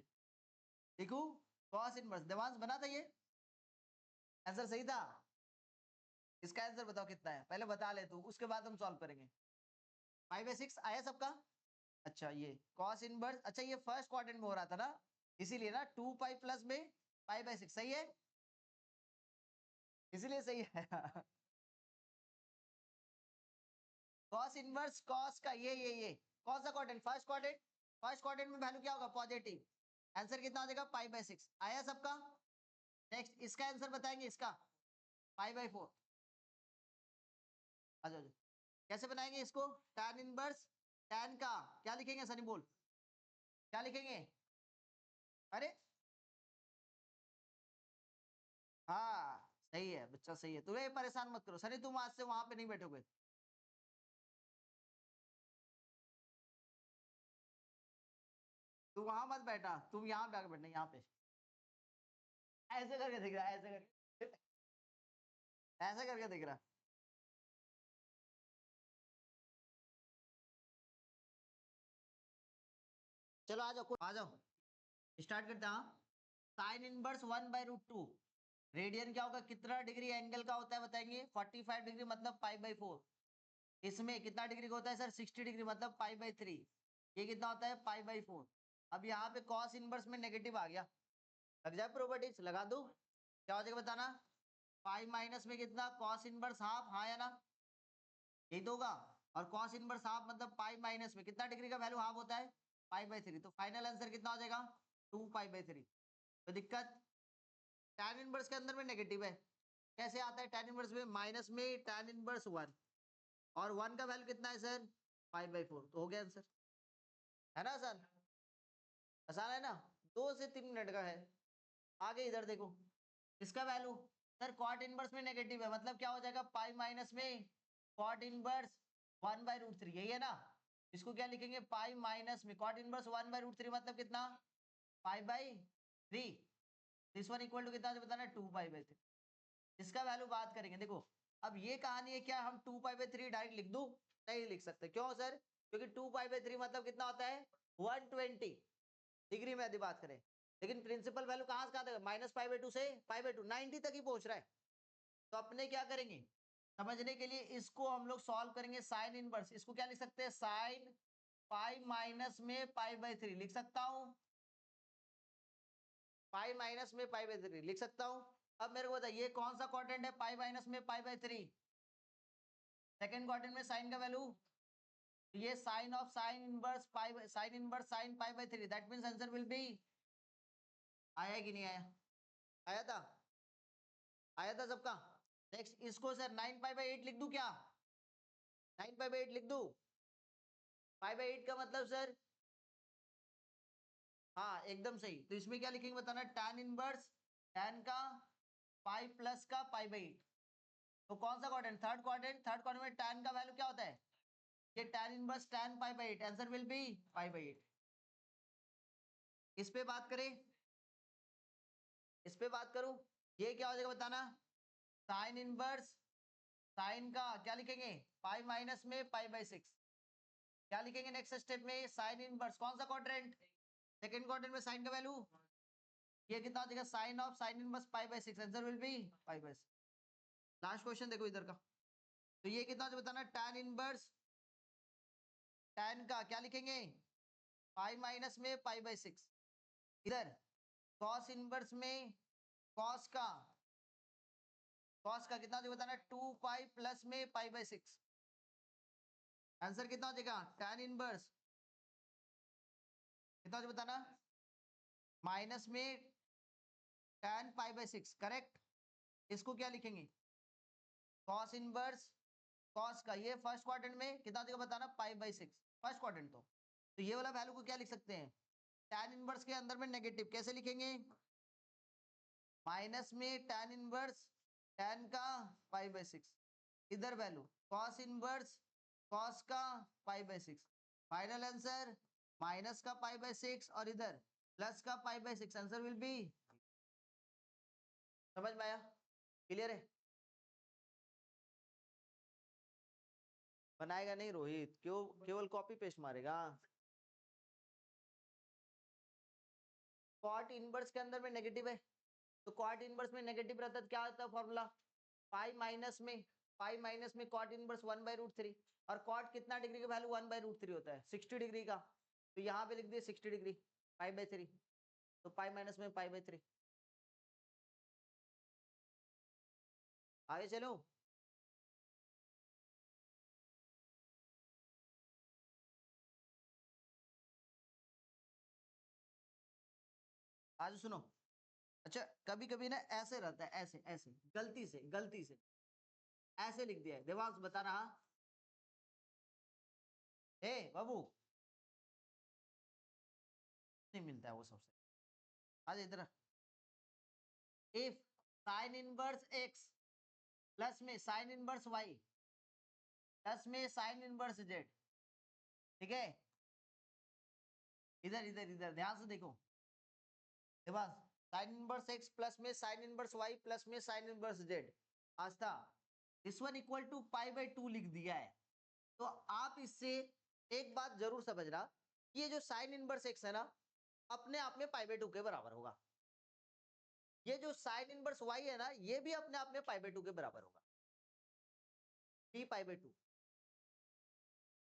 देखो कॉस इनवर्स, देवांश बना था ये आंसर सही था, इसका आंसर बताओ कितना है, पहले बता ले तू, उसके बाद हम सॉल्व करेंगे। 5/6 आया सबका, अच्छा ये कॉस इनवर्स, अच्छा ये फर्स्ट क्वाड्रेंट में हो रहा था ना, इसीलिए ना 2 पाई प्लस में π/6, सही है, इसीलिए सही है। कॉस इनवर्स कॉस का ये कौन सा quadrant, first quadrant, first quadrant में वैल्यू क्या होगा, पॉजिटिव, आंसर कितना हो जाएगा π/6, आया सबका। नेक्स्ट इसका आंसर बताएंगे, इसका π/4, आ जाओ, कैसे बनाएंगे इसको, tan इनवर्स tan का क्या लिखेंगे सनी बोल, क्या लिखेंगे, अरे हाँ सही है बच्चा, सही है, तुम्हें परेशान मत करो सनी, तुम आज से वहां पे नहीं बैठोगे, तू वहां मत बैठा, तुम यहाँ पे आके बैठना, यहाँ पे ऐसे करके दिख रहा है, ऐसे करके, ऐसे करके दिख रहा। चलो आ जाओ, आ जाओ, स्टार्ट करते हैं। साइन इनवर्स 1/√2, रेडियन क्या होगा, कितना डिग्री एंगल का होता है बताएंगे, 45 डिग्री मतलब π/4, इसमें कितना डिग्री का होता है सर, 60 डिग्री मतलब π/3, ये कितना होता है π/4। अब यहाँ पे कॉस इनवर्स में नेगेटिव आ गया, लग जाए प्रॉपर्टीज, लगा दो, क्या हो जाएगा बताना, पाई माइनस में कितना, कॉस इनवर्स हाफ, हाँ या ना, यही तो होगा, और कॉस इनवर्स हाफ मतलब पाई माइनस में कितना डिग्री का वैल्यू हाफ होता है, π/3, तो फाइनल आंसर कितना हो जाएगा, 2 π/3। तो दिक्कत, tan इनवर्स के अंदर में नेगेटिव है, कैसे आता है tan इनवर्स में, माइनस में tan इनवर्स 1, और 1 का वैल्यू कितना है सर, 5/4, तो हो गया आंसर, है ना सर, आसान है ना। 2 से 3 मिनट का है। आगे इधर देखो, इसका वैल्यू सर कॉट इनवर्स में नेगेटिव है, मतलब क्या हो जाएगा, पाई माइनस में कॉट इनवर्स 1/√3, यही है ना। इसको क्या लिखेंगे, पाई माइनस में कॉट इनवर्स 1/√3 मतलब कितना, पाई/3। दिस वन इक्वल टू कितना बताना, 2π/3। इसका वैल्यू बात करेंगे। देखो अब ये कहानी है, क्या हम 2π/3 डायरेक्ट लिख दूं, नहीं लिख सकते। क्यों सर, क्योंकि 2π/3 मतलब कितना होता है, 120 डिग्री में यदि बात करें। लेकिन प्रिंसिपल वैल्यू कहां से कहां तक, -π/2 से π/2, 90 तक ही पहुंच रहा है। तो अपने क्या करेंगे, समझने के लिए इसको हम लोग सॉल्व करेंगे साइन इनवर्स। इसको क्या लिख सकते हैं, साइन पाई माइनस में π/3 लिख सकता हूं, पाई माइनस में π/3 लिख सकता हूं। अब मेरे को बताइए कौन सा क्वाड्रेंट है पाई माइनस में π/3, सेकंड क्वाड्रेंट में साइन का वैल्यू, ये sine of sine inverse pi, sine inverse sine π/3, that means answer will be, आया कि नहीं आया, आया था, आया था सबका। नेक्स्ट इसको सर 9π/8 लिख दूं क्या, 9π/8 लिख दूं, π/8 का मतलब सर, हाँ एकदम सही। तो इसमें क्या लिखेंगे बताना, tan इनवर्स tan का पाई प्लस का π/8। तो कौन सा quadrant, third quadrant, third quadrant में tan का वैल्यू क्या होता है, ये tan inverse tan π/8, answer will be π/8। इस पे बात करें, इस पे बात करूं, ये क्या हो जाएगा बताना, साइन इनवर्स साइन का क्या लिखेंगे, पाई माइनस में π/6। क्या लिखेंगे नेक्स्ट स्टेप में, साइन इनवर्स कौन सा क्वाड्रेंट, सेकंड क्वाड्रेंट में साइन का वैल्यू, ये कितना हो जाएगा, sine of sine inverse π/6, answer will be π/6। Last question देखो इधर का, तो ये कितना हो बताना, tan इनवर्स tan का क्या लिखेंगे, पाई माइनस में π/6, इधर cos इनवर्स में cos का, cos का कितना हो बताना, 2π प्लस में π/6, आंसर कितना हो जाएगा, tan इनवर्स कितना हो बताना, माइनस में tan π/6, करेक्ट। इसको क्या लिखेंगे, cos इनवर्स cos का, ये फर्स्ट क्वाड्रेंट में कितना हो जाएगा बताना, π/6 फर्स्ट क्वाड्रेंट। तो ये वाला वैल्यू को क्या लिख सकते हैं, tan इनवर्स के अंदर में नेगेटिव कैसे लिखेंगे, माइनस में tan इनवर्स tan का π/6, इधर वैल्यू cos इनवर्स cos का π/6, फाइनल आंसर माइनस का π/6 और इधर प्लस का π/6, आंसर विल बी, समझ में आया, क्लियर है। बनाएगा नहीं रोहित, क्यों केवल कॉपी पेस्ट मारेगा। कॉट इनवर्स के अंदर में नेगेटिव है, तो कॉट इनवर्स में नेगेटिव रहता है, क्या आता है फॉर्मूला, पाई माइनस में कॉट इनवर्स 1/√3, और कॉट कितना डिग्री का वैल्यू 1/√3 होता है, 60 डिग्री का। तो यहाँ पे लिख दिए 60 डिग्री π/3, तो पाई माइनस में π/3। आगे चलो, आज सुनो। अच्छा कभी कभी ना ऐसे रहता है, ऐसे ऐसे गलती से ऐसे लिख दिया है, देवांश बता रहा, हे बाबू नहीं मिलता है वो सबसे, आज इधर, if sine inverse x plus में साइन इनवर्स y प्लस में साइन इनवर्स z, ठीक है, इधर इधर इधर ध्यान से देखो, Devansh, sine inverse x plus में साइन इनवर्स y प्लस में sine inverse z, Aastha this one equal to π/2 लिख दिया है। तो आप इससे एक बात जरूर समझना, ये जो साइन इनवर्स x है ना, अपने आप में π/2 के बराबर होगा, ये जो साइन इनवर्स y है ना, ये भी अपने आप में π/2 के बराबर होगा, b π/2।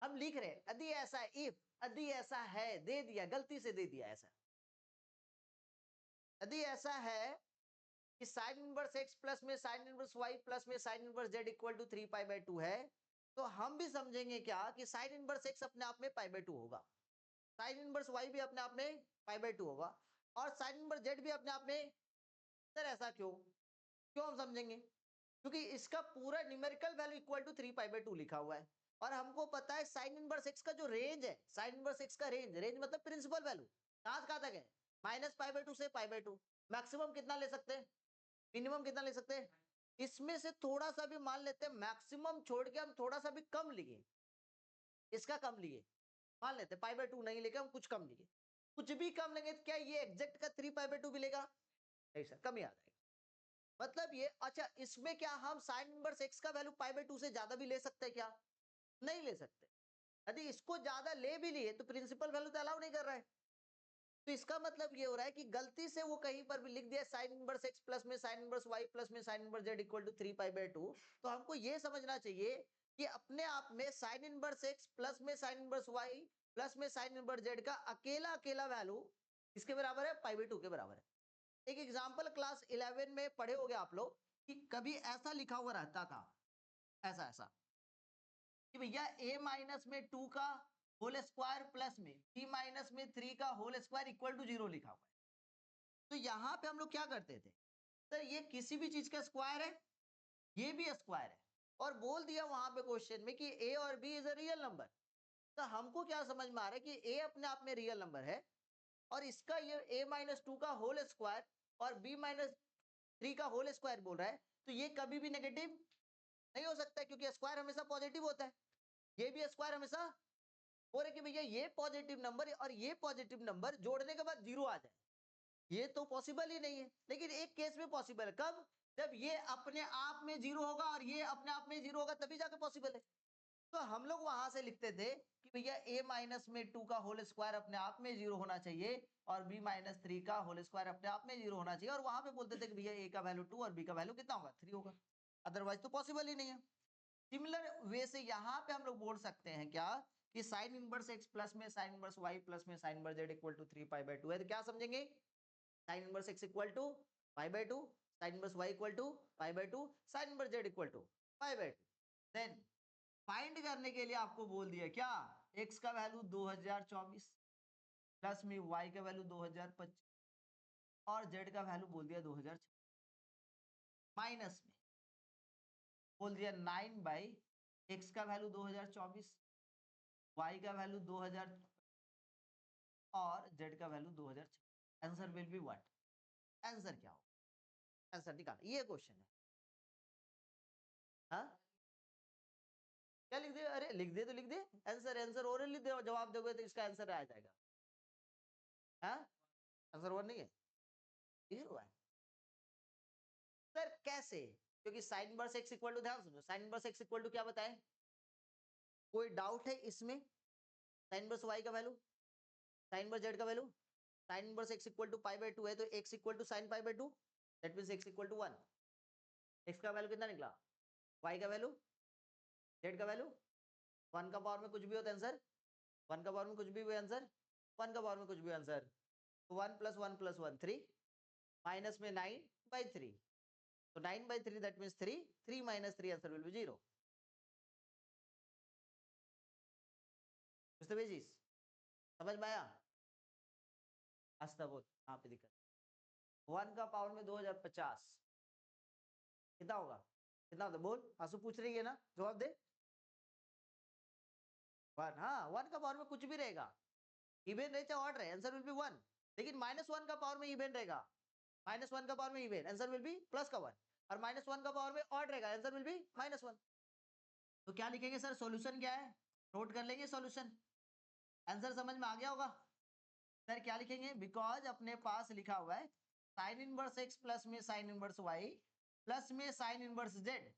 हम लिख रहे हैं यदि ऐसा, इफ यदि ऐसा है, दे दिया गलती से दे दिया ऐसा, यदि ऐसा है कि साइन इनवर्स x प्लस में साइन इनवर्स y प्लस में sine inverse z equal to 3π/2 है, तो हम भी समझेंगे क्या कि साइन इनवर्स x अपने आप में π/2 होगा, साइन इनवर्स y भी अपने आप में π/2 होगा, और साइन इनवर्स z भी अपने आप में। सर ऐसा क्यों, क्यों हम समझेंगे, क्योंकि इसका पूरा न्यूमेरिकल वैल्यू इक्वल टू 3π/2 लिखा हुआ है, और हमको पता है साइन इनवर्स x का जो रेंज है, साइन इनवर्स x का रेंज, रेंज मतलब प्रिंसिपल वैल्यू कहां से कहां तक है, माइनस पाई बाय 2 से पाई बाय 2। मैक्सिमम कितना ले सकते हैं, मिनिमम कितना ले सकते हैं, इसमें से थोड़ा सा भी मान लेते हैं, मैक्सिमम छोड़ के हम थोड़ा सा भी कम लिए, इसका कम लिए, मान लेते पाई बाय 2 नहीं लेके हम कुछ कम लिए, कुछ भी कम लेंगे तो क्या ये एग्जैक्ट का 3 पाई बाय 2 मिलेगा, नहीं सर कम ही आ जाएगा। मतलब ये अच्छा, इसमें क्या हम साइन इनवर्स एक्स का वैल्यू पाई बाय 2 से ज्यादा भी ले सकते हैं क्या, नहीं ले सकते। यदि इसको ज्यादा ले भी लिए तो प्रिंसिपल वैल्यू तो अलाउ नहीं कर रहा है। तो इसका मतलब ये हो रहा है कि गलती से वो कहीं पर भी लिख दिया साइन इनवर्स एक्स प्लस में साइन इनवर्स वाई प्लस में sine inverse z equal to 3 pi by 2। तो हमको ये समझना चाहिए कि अपने आप में साइन इनवर्स एक्स प्लस में साइन इनवर्स वाई प्लस में साइन इनवर्स जेड का अकेला अकेला वैल्यू इसके बराबर है, पाई बाय 2 के बराबर है। एक एग्जाम्पल क्लास 11 में पढ़े होगे आप लोग कि कभी ऐसा लिखा हुआ रहता था, ऐसा ऐसा कि भैया a माइनस में 2 का होल स्क्वायर प्लस में b माइनस में 3 का होल स्क्वायर इक्वल टू 0 लिखा हुआ है। तो यहाँ पे हम लोग क्या करते थे, सर ये किसी भी चीज का स्क्वायर है, ये भी स्क्वायर है, और बोल दिया वहां पे क्वेश्चन में कि a और b is a real number. तो हमको क्या समझ में आ रहा है कि a अपने आप में रियल नंबर है, और इसका ये a माइनस 2 का होल स्क्वायर और b माइनस 3 का होल स्क्वायर बोल रहा है, तो ये कभी भी नेगेटिव नहीं हो सकता है, क्योंकि स्क्वायर हमेशा पॉजिटिव होता है, ये भी स्क्वायर हमेशा। हो रहा है कि भैया ये पॉजिटिव नंबर और ये पॉजिटिव नंबर जोड़ने के बाद 0 आ जाए, ये तो पॉसिबल ही नहीं है। लेकिन एक केस में पॉसिबल है, कब, जब ये अपने आप में 0 होगा और ये अपने आप में 0 होगा, तभी जाके पॉसिबल है। तो हम लोग वहां से लिखते थे कि भैया a माइनस में 2 का होल स्क्वायर अपने आप में 0 होना चाहिए और b माइनस 3 का होल स्क्वायर अपने आप में 0 होना चाहिए, और वहां पे बोलते थे कि भैया a का वैल्यू 2 और b का वैल्यू कितना होगा, 3 होगा, अदरवाइज तो पॉसिबल ही नहीं है। सिमिलर वे से यहाँ पे हम लोग बोल सकते हैं क्या कि साइन इनवर्स एक्स प्लस में साइन इनवर्स वाई प्लस में sine inverse z equal to 3 pi by 2 है, तो क्या समझेंगे, sine inverse x equal to pi by 2, sine inverse y equal to pi by 2, sine inverse z equal to pi by 2। Then find करने के लिए आपको बोल दिया क्या, एक्स का वैल्यू 2024 प्लस में वाई का वैल्यू 2025 और जेड का वैल्यू बोल दिया 2006, माइनस में बोल दिया 9 बाई एक्स का वैल्यू 2024, वाई का वैल्यू 2000 और जेड का value 2006। Answer will be what, answer क्या हो, आंसर निकाल, ये क्वेश्चन है। हाँ क्या लिख दे, अरे लिख दे तो लिख दे, आंसर आंसर ओरली दे, जवाब दोगे तो इसका आंसर आ जाएगा। हाँ आंसर और नहीं है, ये हुआ है सर कैसे, क्योंकि sine inverse x equal to, ध्यान सुनो, sine inverse x equal to क्या बताएं, कोई डाउट है इसमें, साइन इनवर्स वाई का वैल्यू, साइन इनवर्स जेड का value, sine inverse x equal to pi by 2 है तो x equal to sine pi by 2, that means x equal to 1। X का वैल्यू कितना निकला, वाई का वैल्यू, जेड का वैल्यू, 1 का पावर में कुछ भी हो तो आंसर, 1 का पावर में कुछ भी हुए आंसर, 1 का पावर में कुछ भी आंसर, तो 1 प्लस 1 प्लस 1 3, माइनस में 9 बाई 3, तो 9 by 3 that means 3, 3 minus 3 answer will be 0। Mister बेजिस समझ में आया, आस्था बोल, यहाँ पे दिक्कत, 1 का पावर में 2050 कितना होगा, कितना होता बोल, आंसू पूछ रही है ना, जवाब दे। 1, हाँ 1 का पावर में कुछ भी रहेगा, इवन रहे चाहे ऑड रहे, आंसर विल बी 1। लेकिन -1 का पावर में इवन रहेगा, -1 का पावर में even, answer will B plus का 1, और -1 का पावर में ऑड रहेगा, आंसर विल बी -1। तो क्या लिखेंगे सर, सॉल्यूशन क्या है, नोट कर लेंगे सॉल्यूशन, आंसर समझ में आ गया होगा। सर क्या लिखेंगे, बिकॉज अपने पास लिखा हुआ है साइन इनवर्स एक्स प्लस में साइन इनवर्स वाई प्लस में sine inverse z,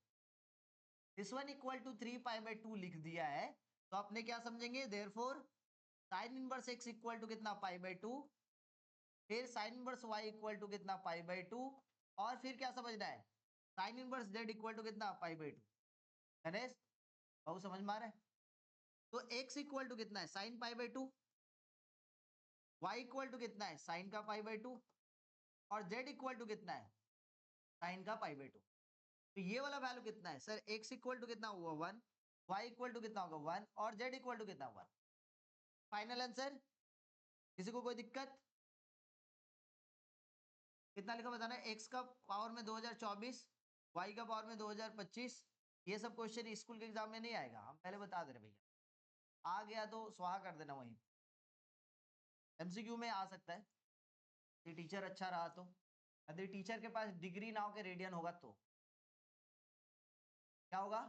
this one equal to 3 pi by 2 लिख दिया है, तो अपने क्या समझेंगे, therefore sine inverse x equal to कितना, पाई बाय 2, फिर sine inverse y equal to कितना, पाई बाय 2, और फिर क्या समझना है, sine inverse z equal to कितना, पाई बाय 2। गणेश बहुत समझ में आ रहा है, तो एक्स इक्वल टू कितना है, sine pi by 2, y equal to कितना है, साइन का पाई बाय 2, और जेड इक्वल टू कितना है, साइन का पाई बाय 2। तो ये वाला वैल्यू कितना है सर, एक्स इक्वल टू कितना हुआ 1, वाई इक्वल टू कितना होगा 1, और जेड इक्वल टू कितना हुआ, फाइनल आंसर। किसी को कोई दिक्कत, कितना लिखा बताना, एक्स का पावर में 2024, वाई का पावर में 2025, ये सब क्वेश्चन स्कूल के एग्जाम में नहीं आएगा, हम पहले बता दे रहे भैया, आ गया तो स्वाहा कर देना, वहीं एमसीक्यू में आ सकता है। ये टीचर अच्छा रहा तो, यदि टीचर के पास डिग्री ना हो के रेडियन होगा तो क्या होगा?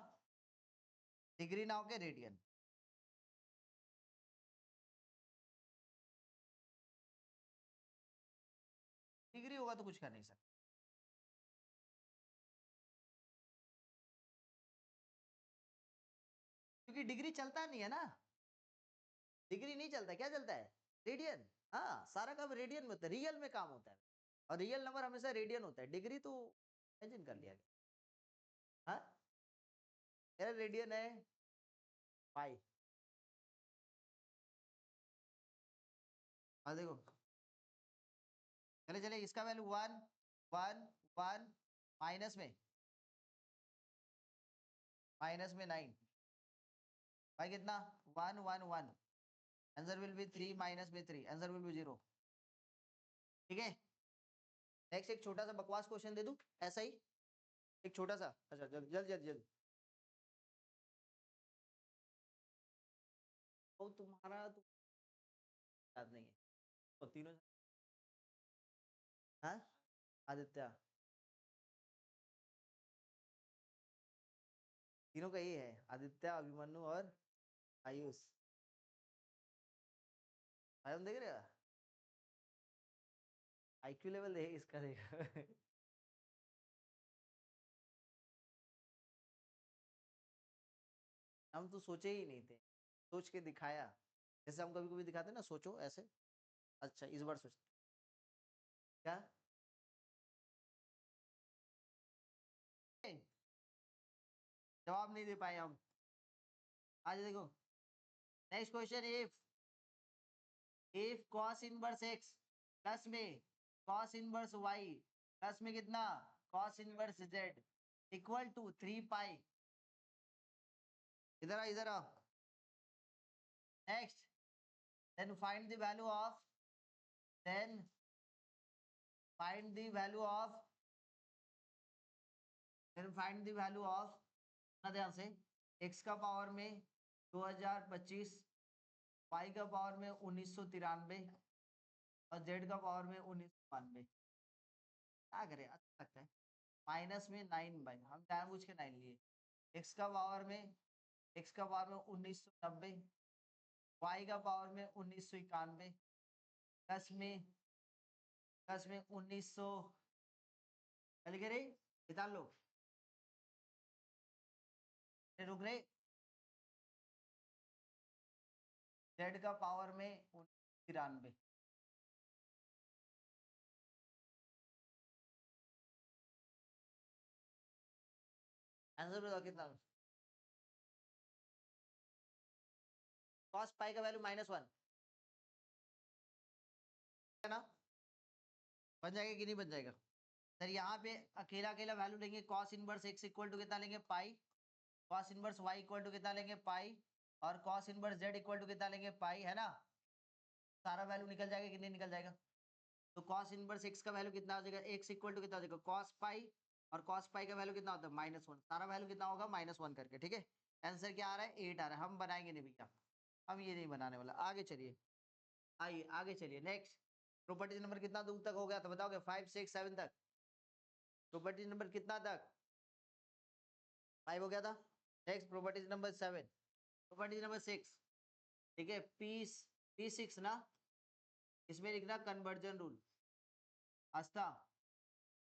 डिग्री ना हो के रेडियन। डिग्री होगा तो कुछ कर नहीं सकता। क्योंकि डिग्री चलता नहीं है ना, डिग्री नहीं चलता, क्या चलता है? रेडियन। हाँ, सारा काम रेडियन में होता है, रियल में काम होता है, और रियल नंबर हमेशा रेडियन होता है, डिग्री तो इमेजिन कर लिया गया। हाँ, मेरा रेडियन है पाई। हाँ देखो, चले चले इसका वैल्यू 1 1 1 माइनस में, -9 भाई कितना? 1 1 1, answer will B 3 -3, answer will be 0। ठीक है, नेक्स्ट एक छोटा सा बकवास क्वेश्चन दे दूं ऐसा ही, एक छोटा सा। अच्छा जल्द जल्द जल्द जल्द। तो तुम्हारा तो याद नहीं है तो तीनों। हाँ, आदित्य, तीनों का ये है, आदित्य, अभिमन्यु और आयुष। भाई हम देख रहे हो, आईक्यू लेवल देख इसका, देखो। हम तो सोचे ही नहीं थे, सोच के दिखाया, जैसे हम कभी कभी दिखाते हैं ना, सोचो ऐसे। अच्छा इस बार सोच, क्या? जवाब नहीं दे पाए हम। आज देखो, next question, if cos inverse x plus में कॉस इनवर्स वाई प्लस में कितना cos inverse z equal to 3 pi. इधर आ, इधर आ। Next, then find the value of, then find the value of, then find the value of, ना ध्यान से, एक्स का पावर में 2025, वाई का पावर में 1993 और जेड का पावर में 1992। क्या करें, अच्छा लगता है। -9 बाई, हम जानबूझ के 9 लिए। एक्स का पावर में, एक्स का पावर में 1990, वाई का पावर में 1991, प्लस में, प्लस में 1900, चल गए रे, निकाल लो, रुक रहे, जेड का पावर में 1993। आंसर बताओ कितना? कॉस पाई का वैल्यू -1 है ना, बन जाएगा कि नहीं बन जाएगा? सर यहाँ पे अकेला अकेला वैल्यू लेंगे, cos inverse x equal to कितना लेंगे? Pi. Cos inverse y equal to कितना लेंगे? पाई। और cos inverse z equal to कितना लेंगे? पाई, है ना? सारा वैल्यू निकल जाएगा कि नहीं निकल जाएगा? तो कॉस इनवर्स एक्स का वैल्यू कितना हो जाएगा? एक्स इक्वल टू कितना हो जाएगा? कॉस पाई, और कॉस पाई का वैल्यू कितना होता है? -1। सारा वैल्यू कितना होगा? -1 करके, ठीक है। आंसर क्या आ रहा है? 8 आ रहा है। हम बनाएंगे नहीं भैया, हम ये नहीं बनाने वाला। आगे चलिए, आइए आगे चलिए। नेक्स्ट, प्रॉपर्टीज नंबर कितना दूर तक हो गया था बताओगे? 5 6 7 तक। प्रॉपर्टीज नंबर कितना तक? 5 हो गया था। Next properties number 7, properties number 6, ठीक है। P6 ना, इसमें लिखना कन्वर्जन रूल। आस्था,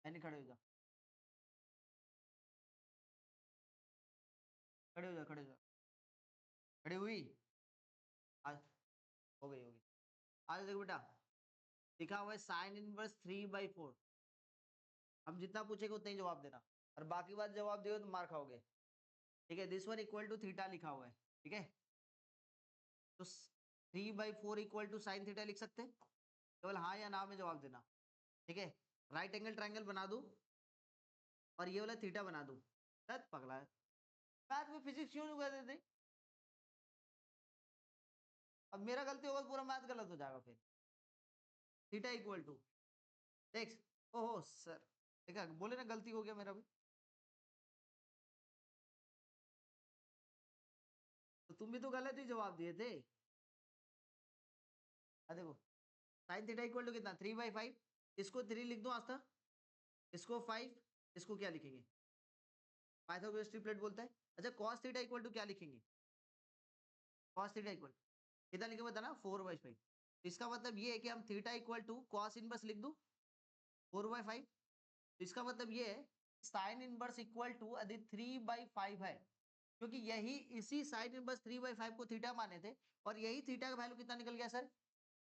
यानी खड़े हो जा, खड़े हो जा, खड़े हो जा, खड़ी हुई। आज हो गई, हो गई। आज देखो बेटा, लिखा हुआ है साइन इनवर्स 3/4। हम जितना पूछेंगे उतना ही जवाब देना, और बाकी बात जवाब दियो तो मार खाओगे, ठीक है। This one equal to theta लिखा हुआ है, ठीक है। तो 3/4 इक्वल टू साइन थीटा लिख सकते हैं, केवल हाँ या ना में जवाब देना, ठीक है। राइट एंगल ट्रायंगल बना दूं और ये वाला थीटा बना दूं, शायद पगला है। मैथ में फिजिक्स क्यों नहीं कर देते? अब मेरा गलती होगा तो पूरा मैथ गलत हो जाएगा फिर। थीटा इक्वल टू, देख, ओहो सर, देखा, बोले ना गलती हो गया मेरा भी। तो तुम भी तो गलत ही जवाब दिए थे। देखो, साइन थीटा इक्वल टू कितना? 3/5। इसको 3 लिख दूं आस्था, इसको 5, इसको क्या लिखेंगे? पाइथागोरस ट्रिपलेट बोलता है। अच्छा cos थीटा इक्वल टू क्या लिखेंगे? cos थीटा इक्वल कितना लिखे बताना 4/5। इसका मतलब ये है कि हम theta equal to cos inverse लिख दूं 4/5। तो इसका मतलब ये है साइन इनवर्स इक्वल टू यदि 3/5 है, क्योंकि यही इसी साइन इनवर्स 3/5 को थीटा माने थे और यही थीटा का वैल्यू कितना निकल गया सर?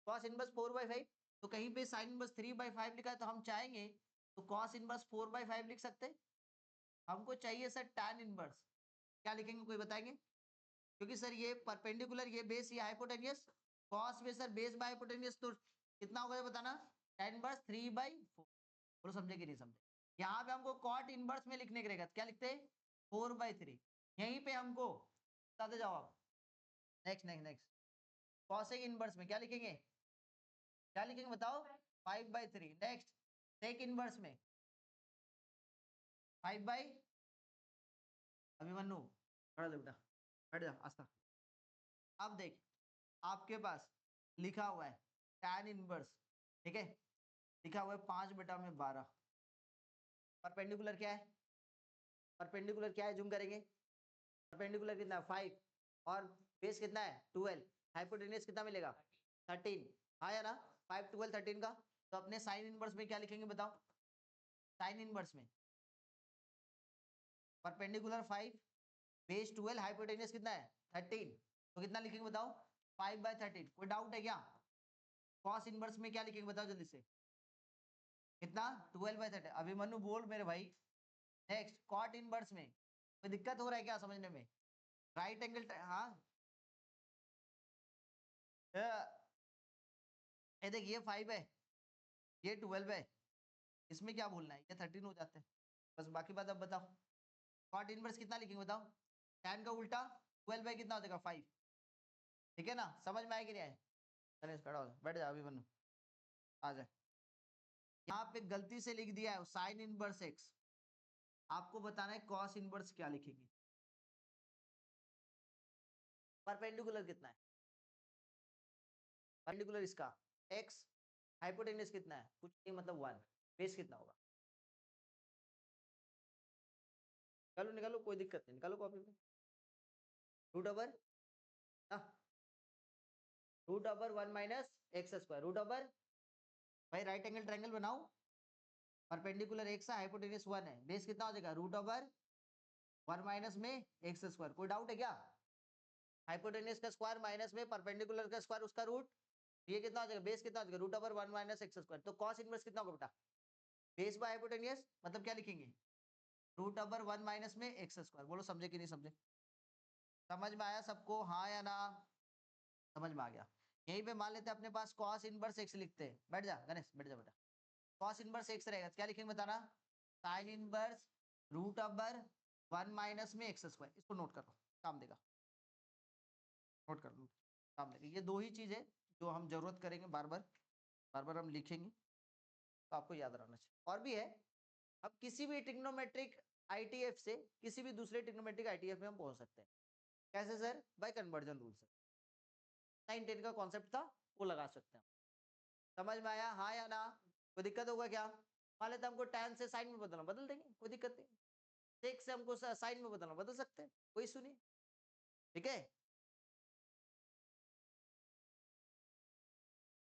cos inverse 4/5। तो कहीं पे साइन इनवर्स 3/5 लिखा है तो हम चाहेंगे तो cos इनवर्स 4/5 लिख सकते हैं। हमको चाहिए सर tan इनवर्स, क्या लिखेंगे कोई बताएंगे? क्योंकि सर ये परपेंडिकुलर, ये बेस, ये हाइपोटेनियस, cos में सर बेस बाय हाइपोटेनियस, तो कितना होगा ये बताना? tan inverse 3/4। बोलो समझे कि नहीं समझे? यहाँ पे हमको cot इनवर्स में लिखने के रहेगा, क्या लिखते हैं? 4/3। यहीं पे हमको बताते जाओ आप। Next next next cosec inverse में क्या लिखेंगे? क्या लिखेंगे बताओ? 5/3। नेक्स्ट sec इनवर्स में 5 बाई, अभिमन्यु खड़ा दे बेटा, बैठ जा आस्था। अब देख आपके पास लिखा हुआ है tan इनवर्स, ठीक है, लिखा हुआ है 5/12। परपेंडिकुलर क्या है? परपेंडिकुलर क्या है? जूम करेंगे। परपेंडिकुलर कितना है? 5 और बेस कितना है? 12। हाइपोटेनियस कितना मिलेगा? 13। हाँ या ना? 5 12 13 का। तो अपने साइन इनवर्स में क्या लिखेंगे बताओ? साइन इनवर्स में परपेंडिकुलर 5, बेस 12, हाइपोटेनियस कितना है? 13। तो कितना लिखेंगे बताओ? 5/13। कोई डाउट है क्या? कॉस इनवर्स में क्या लिखेंगे बताओ जल्दी से? कितना? 12/13। अभिमन्यु बोल मेरे भाई। नेक्स्ट कॉट इनवर्स में कोई दिक्कत हो रहा है क्या समझने में? राइट एंगल, हाँ ये देख ये 5 है, ये 12 है, इसमें क्या बोलना है? ये 13 हो जाते हैं। बस बाकी बात अब बताओ कॉट इनवर्स कितना लिखेंगे बताओ? tan का उल्टा 12 कितना हो जाएगा? 5। ठीक है ना? समझ में आया कि नहीं आया? गणेश खड़ा हो बैठ जा, अभिमन्यु आ जाए। यहाँ पे गलती से लिख दिया है साइन इनवर्स एक्स, आपको बताना है कॉस इनवर्स क्या लिखेंगे। परपेंडिकुलर कितना है? परपेंडिकुलर इसका एक्स, हाइपोटेन्यूज कितना है? कुछ नहीं मतलब 1। बेस कितना होगा? निकालो निकालो, कोई दिक्कत नहीं, निकालो कॉपी में। Root over root over 1 minus x square, root over, भाई राइट एंगल ट्रायंगल बनाओ, परपेंडिकुलर एक्स है, हाइपोटेन्यूज 1 है, बेस कितना हो जाएगा? रूट ओवर 1 माइनस में एक्स स्क्वायर। कोई डाउट है क्या? हाइपोटेन्यूज का स्क्वायर माइनस में परपेंडिकुलर का स्क्वायर उसका रूट, ये कितना हो जाएगा? बेस कितना हो जाएगा? Root over 1 minus x square. तो कॉस इनवर्स कितना होगा बेटा? बेस बाय हाइपोटेन्यूज मतलब क्या लिखेंगे? रूट ओवर 1 माइनस में एक्स स्क्वायर। बोलो समझे कि नहीं समझे? समझ में आया सबको, हाँ या ना? समझ में आ गया। यहीं पे मान लेते हैं अपने पास cos इनवर्स x लिखते हैं। बैठ जा गणेश, बैठ जा बेटा। cos इनवर्स x रहेगा, क्या लिखेंगे बताना? sin inverse root over 1 minus में एक्स स्क्वायर। इसको नोट कर लो, काम देगा। नोट कर लो, काम देगा। ये दो ही चीज है जो हम जरूरत करेंगे, बार बार हम लिखेंगे तो आपको याद रहना चाहिए। और भी है, अब किसी भी ट्रिग्नोमेट्रिक आईटीएफ से किसी भी दूसरे ट्रिग्नोमेट्रिक आईटीएफ में हम पहुंच सकते हैं। कैसे सर? बाय कन्वर्जन रूल से। 9 10 का कॉन्सेप्ट था, वो लगा सकते हैं। समझ में आया, हाँ या ना? कोई दिक्कत होगा क्या? मान लेते हमको tan से साइन में बदलना, बदल देंगे, कोई दिक्कत नहीं। sec से हमको साइन में बदलना, बदल सकते हैं, कोई इशू नहीं। ठीक है,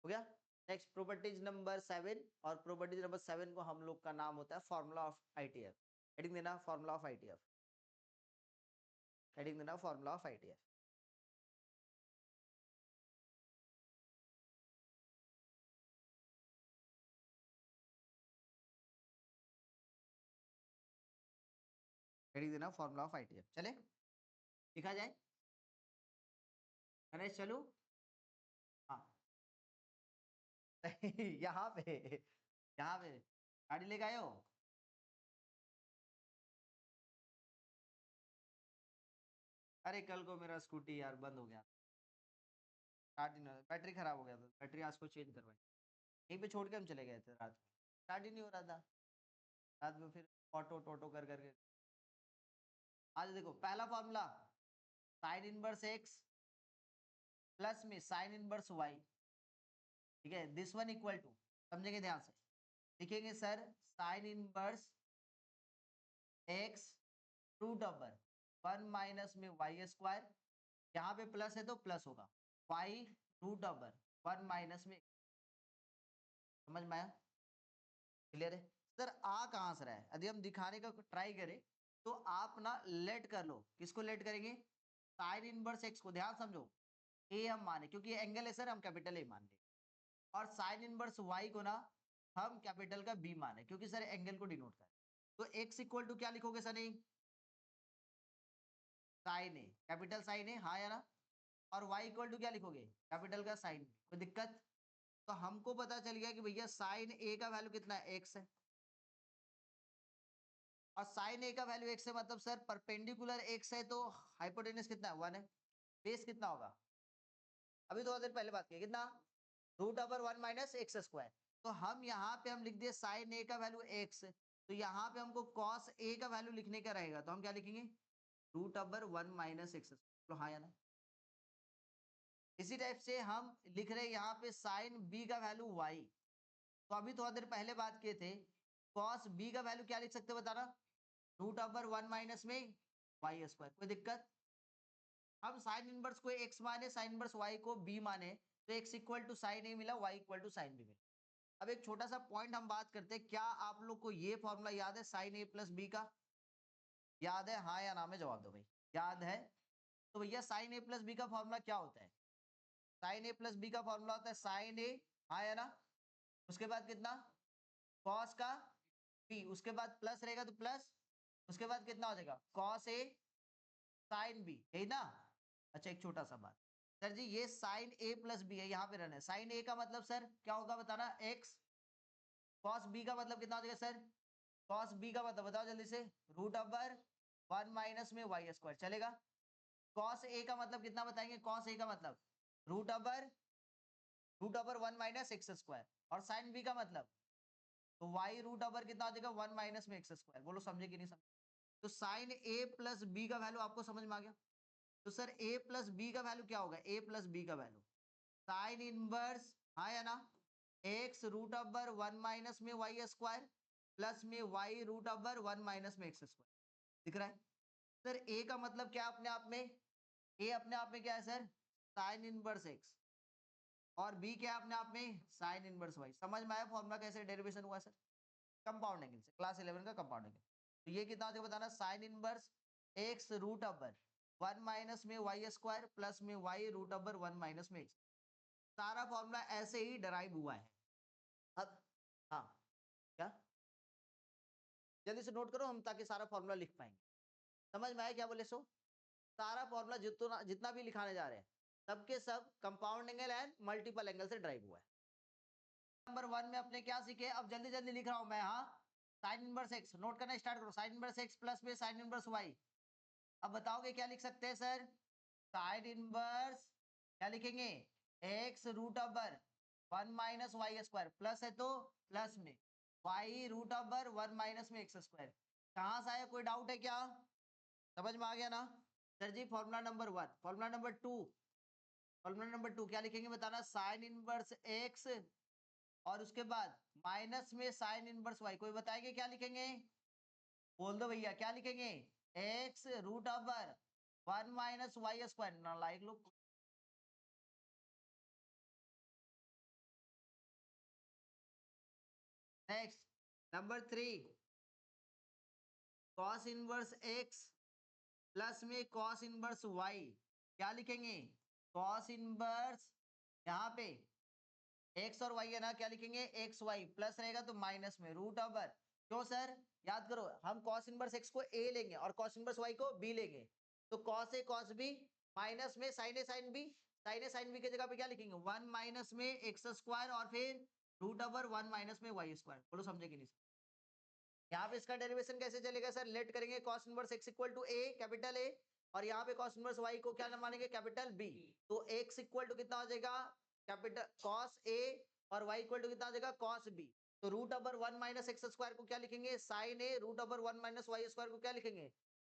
हो गया। नेक्स्ट प्रॉपर्टीज नंबर 7, और प्रॉपर्टीज नंबर 7 को हम लोग का नाम होता है फॉर्मूला ऑफ आईटीएफ। हेडिंग देना फॉर्मूला ऑफ आईटीएफ, हेडिंग देना फॉर्मूला ऑफ आईटीएफ। हेडिंग देना फॉर्मूला ऑफ आईटीएफ। चले लिखा जाए, गणेश चलो। हाँ यहाँ पे, यहाँ पे गाड़ी लेके आए हो? अरे कल को मेरा स्कूटी यार बंद हो गया, स्टार्ट ही नहीं हो, बैटरी खराब हो गया था, बैटरी आज को चेंज करवाई। यहीं पे छोड़ के हम चले गए थे रात को, स्टार्ट ही नहीं हो रहा था। रात में फिर ऑटो टोटो कर करके। आज देखो पहला formula sine inverse x plus में साइन इनवर्स वाई, ठीक है, दिस वन इक्वल टू, समझेंगे ध्यान से, लिखेंगे sir sine inverse x root over 1 - में वाई स्क्वायर, यहाँ पे प्लस है तो प्लस होगा वाई रूट ओवर 1 - में, समझ में आया? क्लियर है सर? आ कहाँ से रहा है? यदि हम दिखाने का ट्राई करें तो आप ना लेट कर लो, किसको लेट करेंगे? साइन इनवर्स एक्स को, ध्यान समझो, ए हम माने क्योंकि एंगल है सर, हम कैपिटल ए मान लेंगे, और साइन इनवर्स वाई को ना हम कैपिटल का बी माने क्योंकि सर एंगल को डिनोट कर, तो एक्स इक्वल टू क्या लिखोगे सर? साइन ए, कैपिटल साइन ए, हाँ या ना? और y इक्वल टू क्या लिखोगे? कैपिटल का साइन, कोई दिक्कत? तो हमको पता चल गया कि भैया साइन ए का वैल्यू कितना है? एक्स है, और साइन ए का वैल्यू एक्स है मतलब सर परपेंडिकुलर एक्स है तो हाइपोटेनस कितना है? 1 है। बेस कितना होगा? अभी थोड़ा देर पहले बात की, कितना? Root over 1 - x²। तो हम यहाँ पे हम लिख दिए साइन ए का वैल्यू एक्स, तो यहाँ पे हमको कॉस ए का वैल्यू लिखने का रहेगा, तो हम क्या लिखेंगे? Root over 1 - x²। तो हाँ या ना? इसी टाइप से हम लिख रहे हैं यहाँ पे साइन बी का वैल्यू वाई, तो अभी थोड़ा देर पहले बात किए थे कॉस बी का वैल्यू क्या लिख सकते हो बताना? रूट ओवर 1 - में y²। कोई दिक्कत? हम साइन इनवर्स को एक्स माने, साइन इनवर्स वाई को बी माने, तो x equal to sine A मिला, y equal to sine B मिला। अब एक छोटा सा पॉइंट हम बात करते हैं, क्या आप लोग को ये फॉर्मूला याद है साइन ए प्लस बी का? याद है हाँ या ना में जवाब दो भाई, याद है? तो भैया साइन ए प्लस बी का फॉर्मूला क्या होता है? साइन ए प्लस बी का फॉर्मूला होता है साइन ए, हाँ या ना? उसके बाद कितना? कॉस का बी, उसके बाद प्लस रहेगा तो प्लस, उसके बाद कितना हो जाएगा? कॉस ए साइन बी, यही ना? अच्छा एक छोटा सा बात सर जी, ये साइन ए प्लस बी है, यहाँ पे रहना है। साइन ए का मतलब सर क्या होगा बताना? एक्स। कॉस बी का मतलब कितना हो जाएगा सर? कॉस बी का मतलब बताओ जल्दी से? रूट ओवर 1 - में y², चलेगा? कॉस ए का मतलब कितना बताएंगे? कॉस ए का मतलब रूट ओवर 1 - x², और साइन बी का मतलब तो y रूट ओवर कितना हो जाएगा? 1 - में x²। बोलो समझे कि नहीं समझे? तो साइन ए प्लस बी का वैल्यू आपको समझ में आ गया? तो सर ए प्लस बी का वैल्यू क्या होगा? ए प्लस बी का वैल्यू साइन इनवर्स, हाँ या ना, एक्स रूट ओवर 1 - में y² प्लस में y रूट ओवर 1 - में x²। दिख रहा है सर? ए का मतलब क्या अपने आप में? ए अपने आप में क्या है सर? साइन इनवर्स एक्स, और बी क्या है अपने आप में? Sine inverse y. समझ में आया फॉर्मूला कैसे डेरिवेशन हुआ सर? कंपाउंड एंगल से, क्लास 11 का कंपाउंड एंगल। तो ये कितना हो बताना? Sine inverse x root over 1 - में y² प्लस में y रूट ओवर 1 - में x। सारा फॉर्मूला ऐसे ही डराइव हुआ है। अब हाँ, क्या? जल्दी से नोट करो हम, ताकि सारा फॉर्मूला लिख पाएंगे। समझ में आया क्या बोले? सो सारा फॉर्मूला जितना जितना भी लिखाने जा रहे हैं सबके सब compound angle and multiple angle से ड्राइव हुआ है। नंबर 1 में अपने क्या सीखे? अब जल्दी जल्दी लिख रहा हूं मैं, हाँ। साइन इनवर्स एक्स नोट करना स्टार्ट करो। साइन इनवर्स एक्स प्लस में साइन इनवर्स वाई। अब बताओगे क्या लिख सकते हैं सर? साइन इनवर्स क्या लिखेंगे? X root over 1 - y² plus है तो प्लस में y रूट ओवर 1 - में x²। कहां से आया? कोई डाउट है क्या? समझ में आ गया ना? Sir ji formula number 1। Formula number 2, formula number 2 क्या लिखेंगे बताना? साइन इनवर्स एक्स और उसके बाद माइनस में साइन इनवर्स वाई। कोई बताएंगे क्या लिखेंगे? बोल दो भैया क्या लिखेंगे? X root over 1 - y²। ना लाइक लोग। Next number 3, cos inverse x plus में कॉस इनवर्स वाई। क्या लिखेंगे? कॉस इनवर्स, यहाँ पे एक्स और वाई है ना, क्या लिखेंगे? एक्स वाई प्लस रहेगा तो माइनस में रूट ओवर। क्यों सर? याद करो, हम कॉस इनवर्स एक्स को ए लेंगे और कॉस इनवर्स वाई को बी लेंगे, तो cos A cos B minus में साइन ए साइन बी। साइन ए साइन बी की जगह पे क्या लिखेंगे? 1 - में x² और फिर रूट ओवर 1 - में y²। बोलो समझे कि नहीं? यहाँ पे इसका डेरिवेशन कैसे चलेगा सर? लेट करेंगे cos inverse x equal to A, capital A, और यहाँ पे कॉस इनवर्स वाई को क्या मानेंगे? Capital B. तो एक्स इक्वल टू कितना हो जाएगा? कैपिटल कॉस ए, और वाई इक्वल टू कितना हो जाएगा? Cos B. तो रूट ओवर 1 - x² को क्या लिखेंगे? साइन ए। रूट ओवर 1 - y² को क्या लिखेंगे?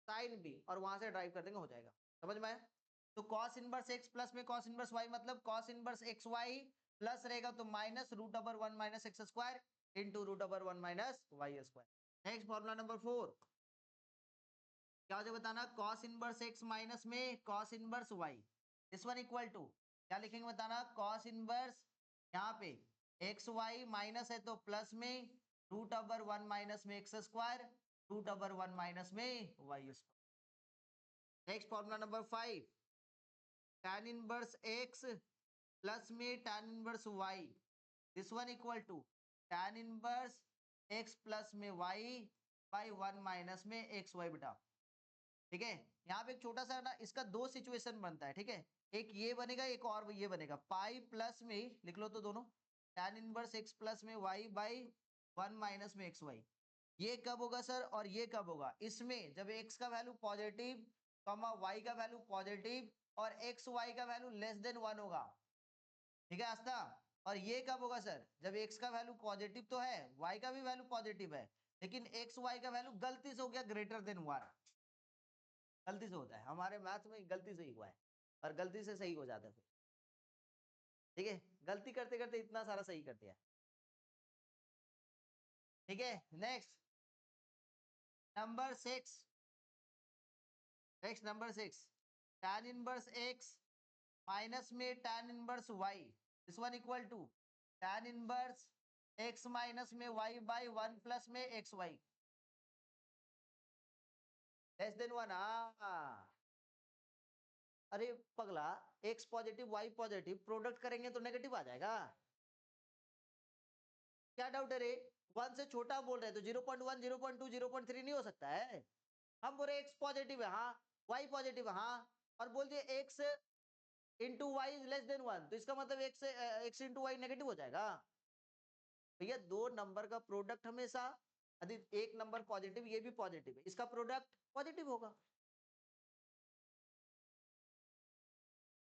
साइन बी, और वहां से ड्राइव कर देंगे, हो जाएगा। समझ में आया? तो कॉस इनवर्स एक्स प्लस में कॉस इनवर्स वाई मतलब cos inverse x y plus रहेगा तो minus root over 1 - x²। Into root over 1 minus y square. Next formula number 4 क्या हो जाए बताना, कॉस इनवर्स एक्स माइनस में cos inverse y, this one equal to क्या लिखेंगे बताना, कॉस इनवर्स यहाँ पे एक्स वाई माइनस है तो प्लस में रूट ओवर 1 माइनस में x square root over 1 minus में y square. Next formula number 5 tan inverse x plus में tan inverse y, this one equal to tan inverse x plus में वाई बाई 1 माइनस में एक्स वाई बेटा। ठीक है, यहाँ पे एक छोटा सा ना इसका दो सिचुएशन बनता है। ठीक है, एक ये बनेगा एक और ये बनेगा, पाई प्लस में लिख लो तो दोनों tan इनवर्स एक्स प्लस में वाई बाई 1 माइनस में एक्स वाई। ये कब होगा सर और ये कब होगा, इसमें जब x का वैल्यू पॉजिटिव कॉमा y का वैल्यू पॉजिटिव और एक्स वाई का वैल्यू लेस देन 1 होगा। ठीक है आस्था, और ये कब होगा सर, जब x का वैल्यू पॉजिटिव तो है y का भी वैल्यू पॉजिटिव है लेकिन एक्स वाई का वैल्यू गलती से हो गया ग्रेटर देन 1। गलती से होता है, हमारे मैथ में गलती से ही हुआ है और गलती से सही हो जाता है फिर। ठीक है, गलती करते करते इतना सारा सही कर दिया। ठीक है, next number 6, next number 6 tan inverse x minus में tan inverse y, this one equal to tan inverse x minus में y बाई 1 प्लस में एक्स वाई लेस देन 1। हाँ, अरे पगला, x positive y positive product करेंगे तो नेगेटिव आ जाएगा। क्या डाउट है रे, 1 से छोटा बोल रहे हैं तो 0.1 0.2 0.3 नहीं हो सकता है। हम बोल रहे x पॉजिटिव है हाँ, y पॉजिटिव है हाँ, और बोल दिए x into y is less than 1 तो इसका मतलब x इंटू वाई नेगेटिव हो जाएगा। भैया दो नंबर का प्रोडक्ट हमेशा, यदि एक नंबर पॉजिटिव ये भी पॉजिटिव है, इसका प्रोडक्ट पॉजिटिव होगा।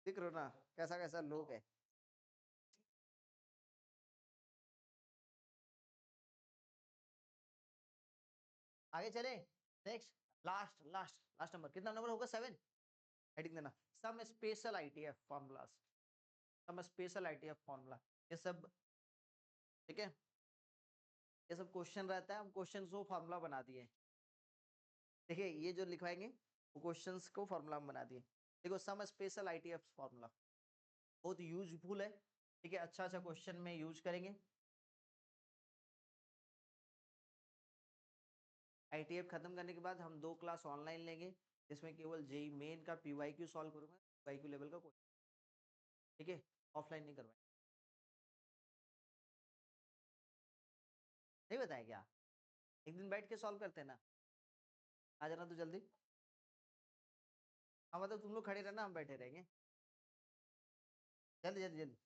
देख रहे हो ना कैसा कैसा लोग है। आगे चले, next last last last number, कितना नंबर होगा 7। हेडिंग देना some special ITF formulas, some special ITF formula, ये सब ठीक है, ये सब क्वेश्चन रहता है, हम क्वेश्चन को फॉर्मूला बना दिए। देखिए ये जो लिखवाएंगे वो क्वेश्चंस को फॉर्मूला में बना दिए। देखो सम स्पेशल आईटीएफ फॉर्मूला बहुत यूजफुल है। ठीक है, अच्छा अच्छा क्वेश्चन में यूज करेंगे। आईटीएफ खत्म करने के बाद हम 2 क्लास ऑनलाइन लेंगे जिसमें केवल जेई मेन का पीवाईक्यू सॉल्व करूंगा, पीवाईक्यू लेवल का क्वेश्चन। ठीक है, ऑफलाइन नहीं करवाएंगे। नहीं बताया क्या, एक दिन बैठ के सॉल्व करते हैं ना, आ जाना तो जल्दी। हाँ मतलब तुम लोग खड़े रहना, हम बैठे रहेंगे। जल्दी जल्दी जल्दी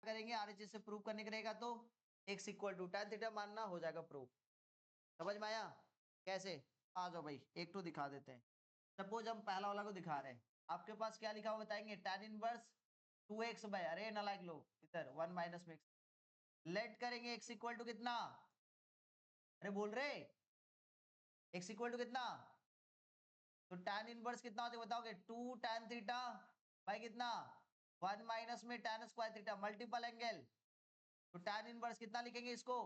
करेंगे, आरएचएस से प्रूव करने का रहेगा तो x equal to tan theta मानना हो जाएगा प्रूव। समझ में आया कैसे, आ जाओ भाई एक तो दिखा देते हैं। सपोज हम पहला वाला को दिखा रहे हैं, आपके पास क्या लिखा हुआ बताएंगे, tan इनवर्स 2x बाय, अरे ना लाइक लो इधर 1 माइनस में लेट करेंगे x इक्वल टू कितना, अरे बोल रहे x इक्वल टू कितना, तो tan इनवर्स कितना होता है बताओगे, 2 tan थीटा बाय कितना 1 माइनस में tan square theta multiple angle, तो tan इनवर्स कितना लिखेंगे इसको,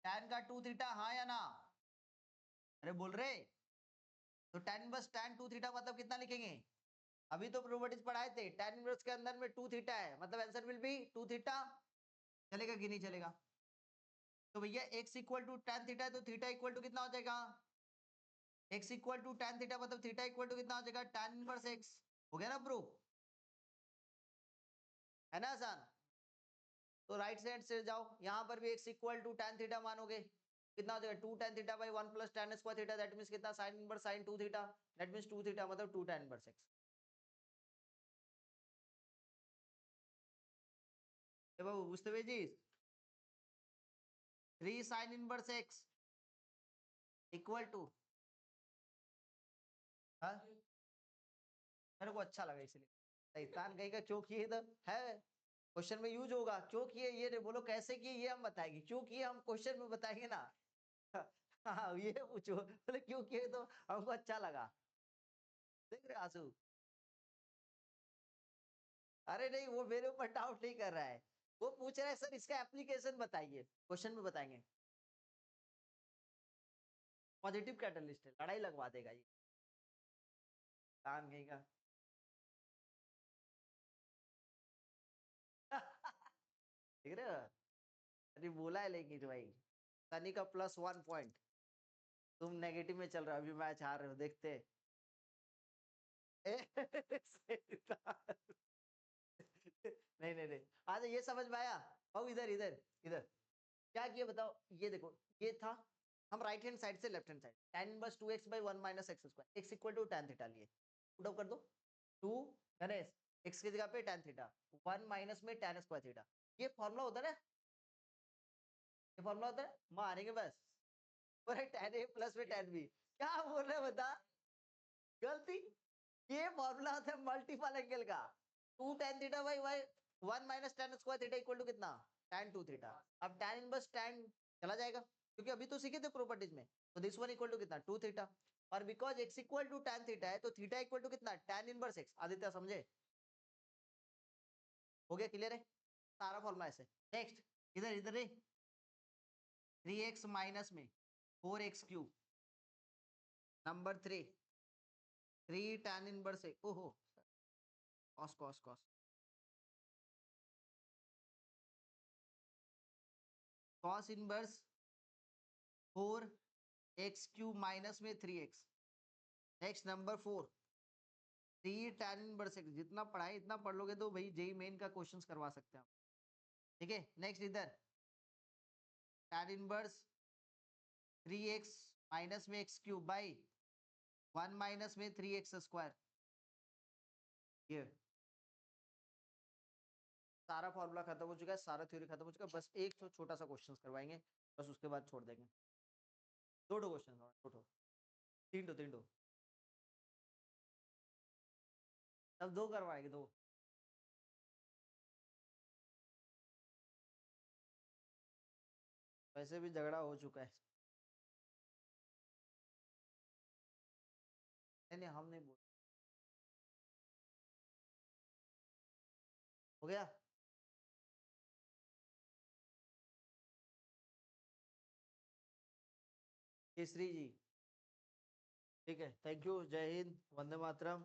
tan का 2 थीटा हाँ या ना, अरे बोल रहे, तो tan इनवर्स tan 2 थीटा मतलब कितना लिखेंगे, अभी तो प्रॉपर्टीज पढ़ाए थे, tan इनवर्स के अंदर में 2 थीटा है मतलब आंसर विल बी 2 थीटा। चलेगा कि नहीं चलेगा, तो भैया x equal to tan theta है तो थीटा इक्वल टू कितना हो जाएगा, x equal to tan theta मतलब थीटा इक्वल टू कितना हो जाएगा tan इनवर्स x। हो गया ना प्रूफ, है ना आसान। तो राइट साइड से जाओ, यहाँ पर भी x equal to tan theta मानोगे कितना हो जाएगा 2 tan theta by 1 plus tan square theta, that means कितना sin inverse sin 2 theta, that means 2 theta मतलब 2 tan इनवर्स x। ए बाबू बुझते हुए जी, 3 sin inverse x equal to, हाँ मेरे को अच्छा लगा इसलिए, शैतान कहीं का क्यों किए तो है, क्वेश्चन में यूज होगा, क्यों किए ये नहीं बोलो कैसे किए ये हम बताएंगे, क्यों किए हम क्वेश्चन में बताएंगे ना। हाँ ये पूछो बोले क्यों किए तो हमको अच्छा लगा। देख रहे आंसू, अरे नहीं वो मेरे ऊपर डाउट नहीं कर रहा है, वो पूछ रहा है सर इसका एप्लीकेशन बताइए, क्वेश्चन में बताएंगे। पॉजिटिव कैटलिस्ट है, लड़ाई लगवा देगा ये काम कहेगा। देख रहे हो, अरे बोला है लेकिन भाई सनी का +1 पॉइंट, तुम नेगेटिव में चल रहे हो, अभी मैच हार रहे हो, देखते हैं। नहीं नहीं नहीं, आज ये समझ में आया। अब इधर इधर इधर क्या किया बताओ, ये देखो ये था, हम राइट हैंड साइड से left hand side, tan inverse 2x/1 - x² x equal to tan theta लिए, पुट अप कर दो 2 गणेश x की जगह पे tan थीटा 1 माइनस में tan स्क्वायर थीटा, ये फॉर्मूला होता है ना, ये फॉर्मूला होता है, मारेंगे बस पूरा tan a प्लस में tan b, क्या बोल रहे हैं बता, गलती, ये फॉर्मूला होता है मल्टीपल एंगल का, 2 tan theta by y 1 minus tan square theta equal to कितना, tan 2 थीटा। अब tan इनवर्स tan चला जाएगा क्योंकि अभी तो सीखे थे प्रॉपर्टीज में, तो दिस वन इक्वल टू कितना 2 थीटा, और because x equal to tan theta है तो थीटा इक्वल टू कितना tan इनवर्स x, आदित्य समझे, हो गया क्लियर है, सारा फॉर्मूला ऐसे। नेक्स्ट इधर इधर 3x माइनस में 4x³ number 3 tan inverse x, ओहो cos cos cos cos inverse 4x³ minus में 3x। Next number 4 3 tan inverse x, जितना पढ़ाई इतना पढ़ लोगे तो भाई जेई मेन का क्वेश्चंस करवा सकते हैं आप, ठीक है। नेक्स्ट इधर tan इनवर्स 3x माइनस में x³ बाई 1 माइनस में 3x², ये सारा फॉर्मूला खत्म हो चुका है, सारा थ्योरी खत्म हो चुका है, बस एक तो छोटा सा क्वेश्चन करवाएंगे, बस उसके बाद छोड़ देंगे। दो क्वेश्चन, दो तीन तब दो करवाएंगे, दो। वैसे भी झगड़ा हो चुका है, नहीं नहीं हम नहीं बोल, हो गया। केसरी जी, ठीक है, थैंक यू, जय हिंद, वंदे मातरम।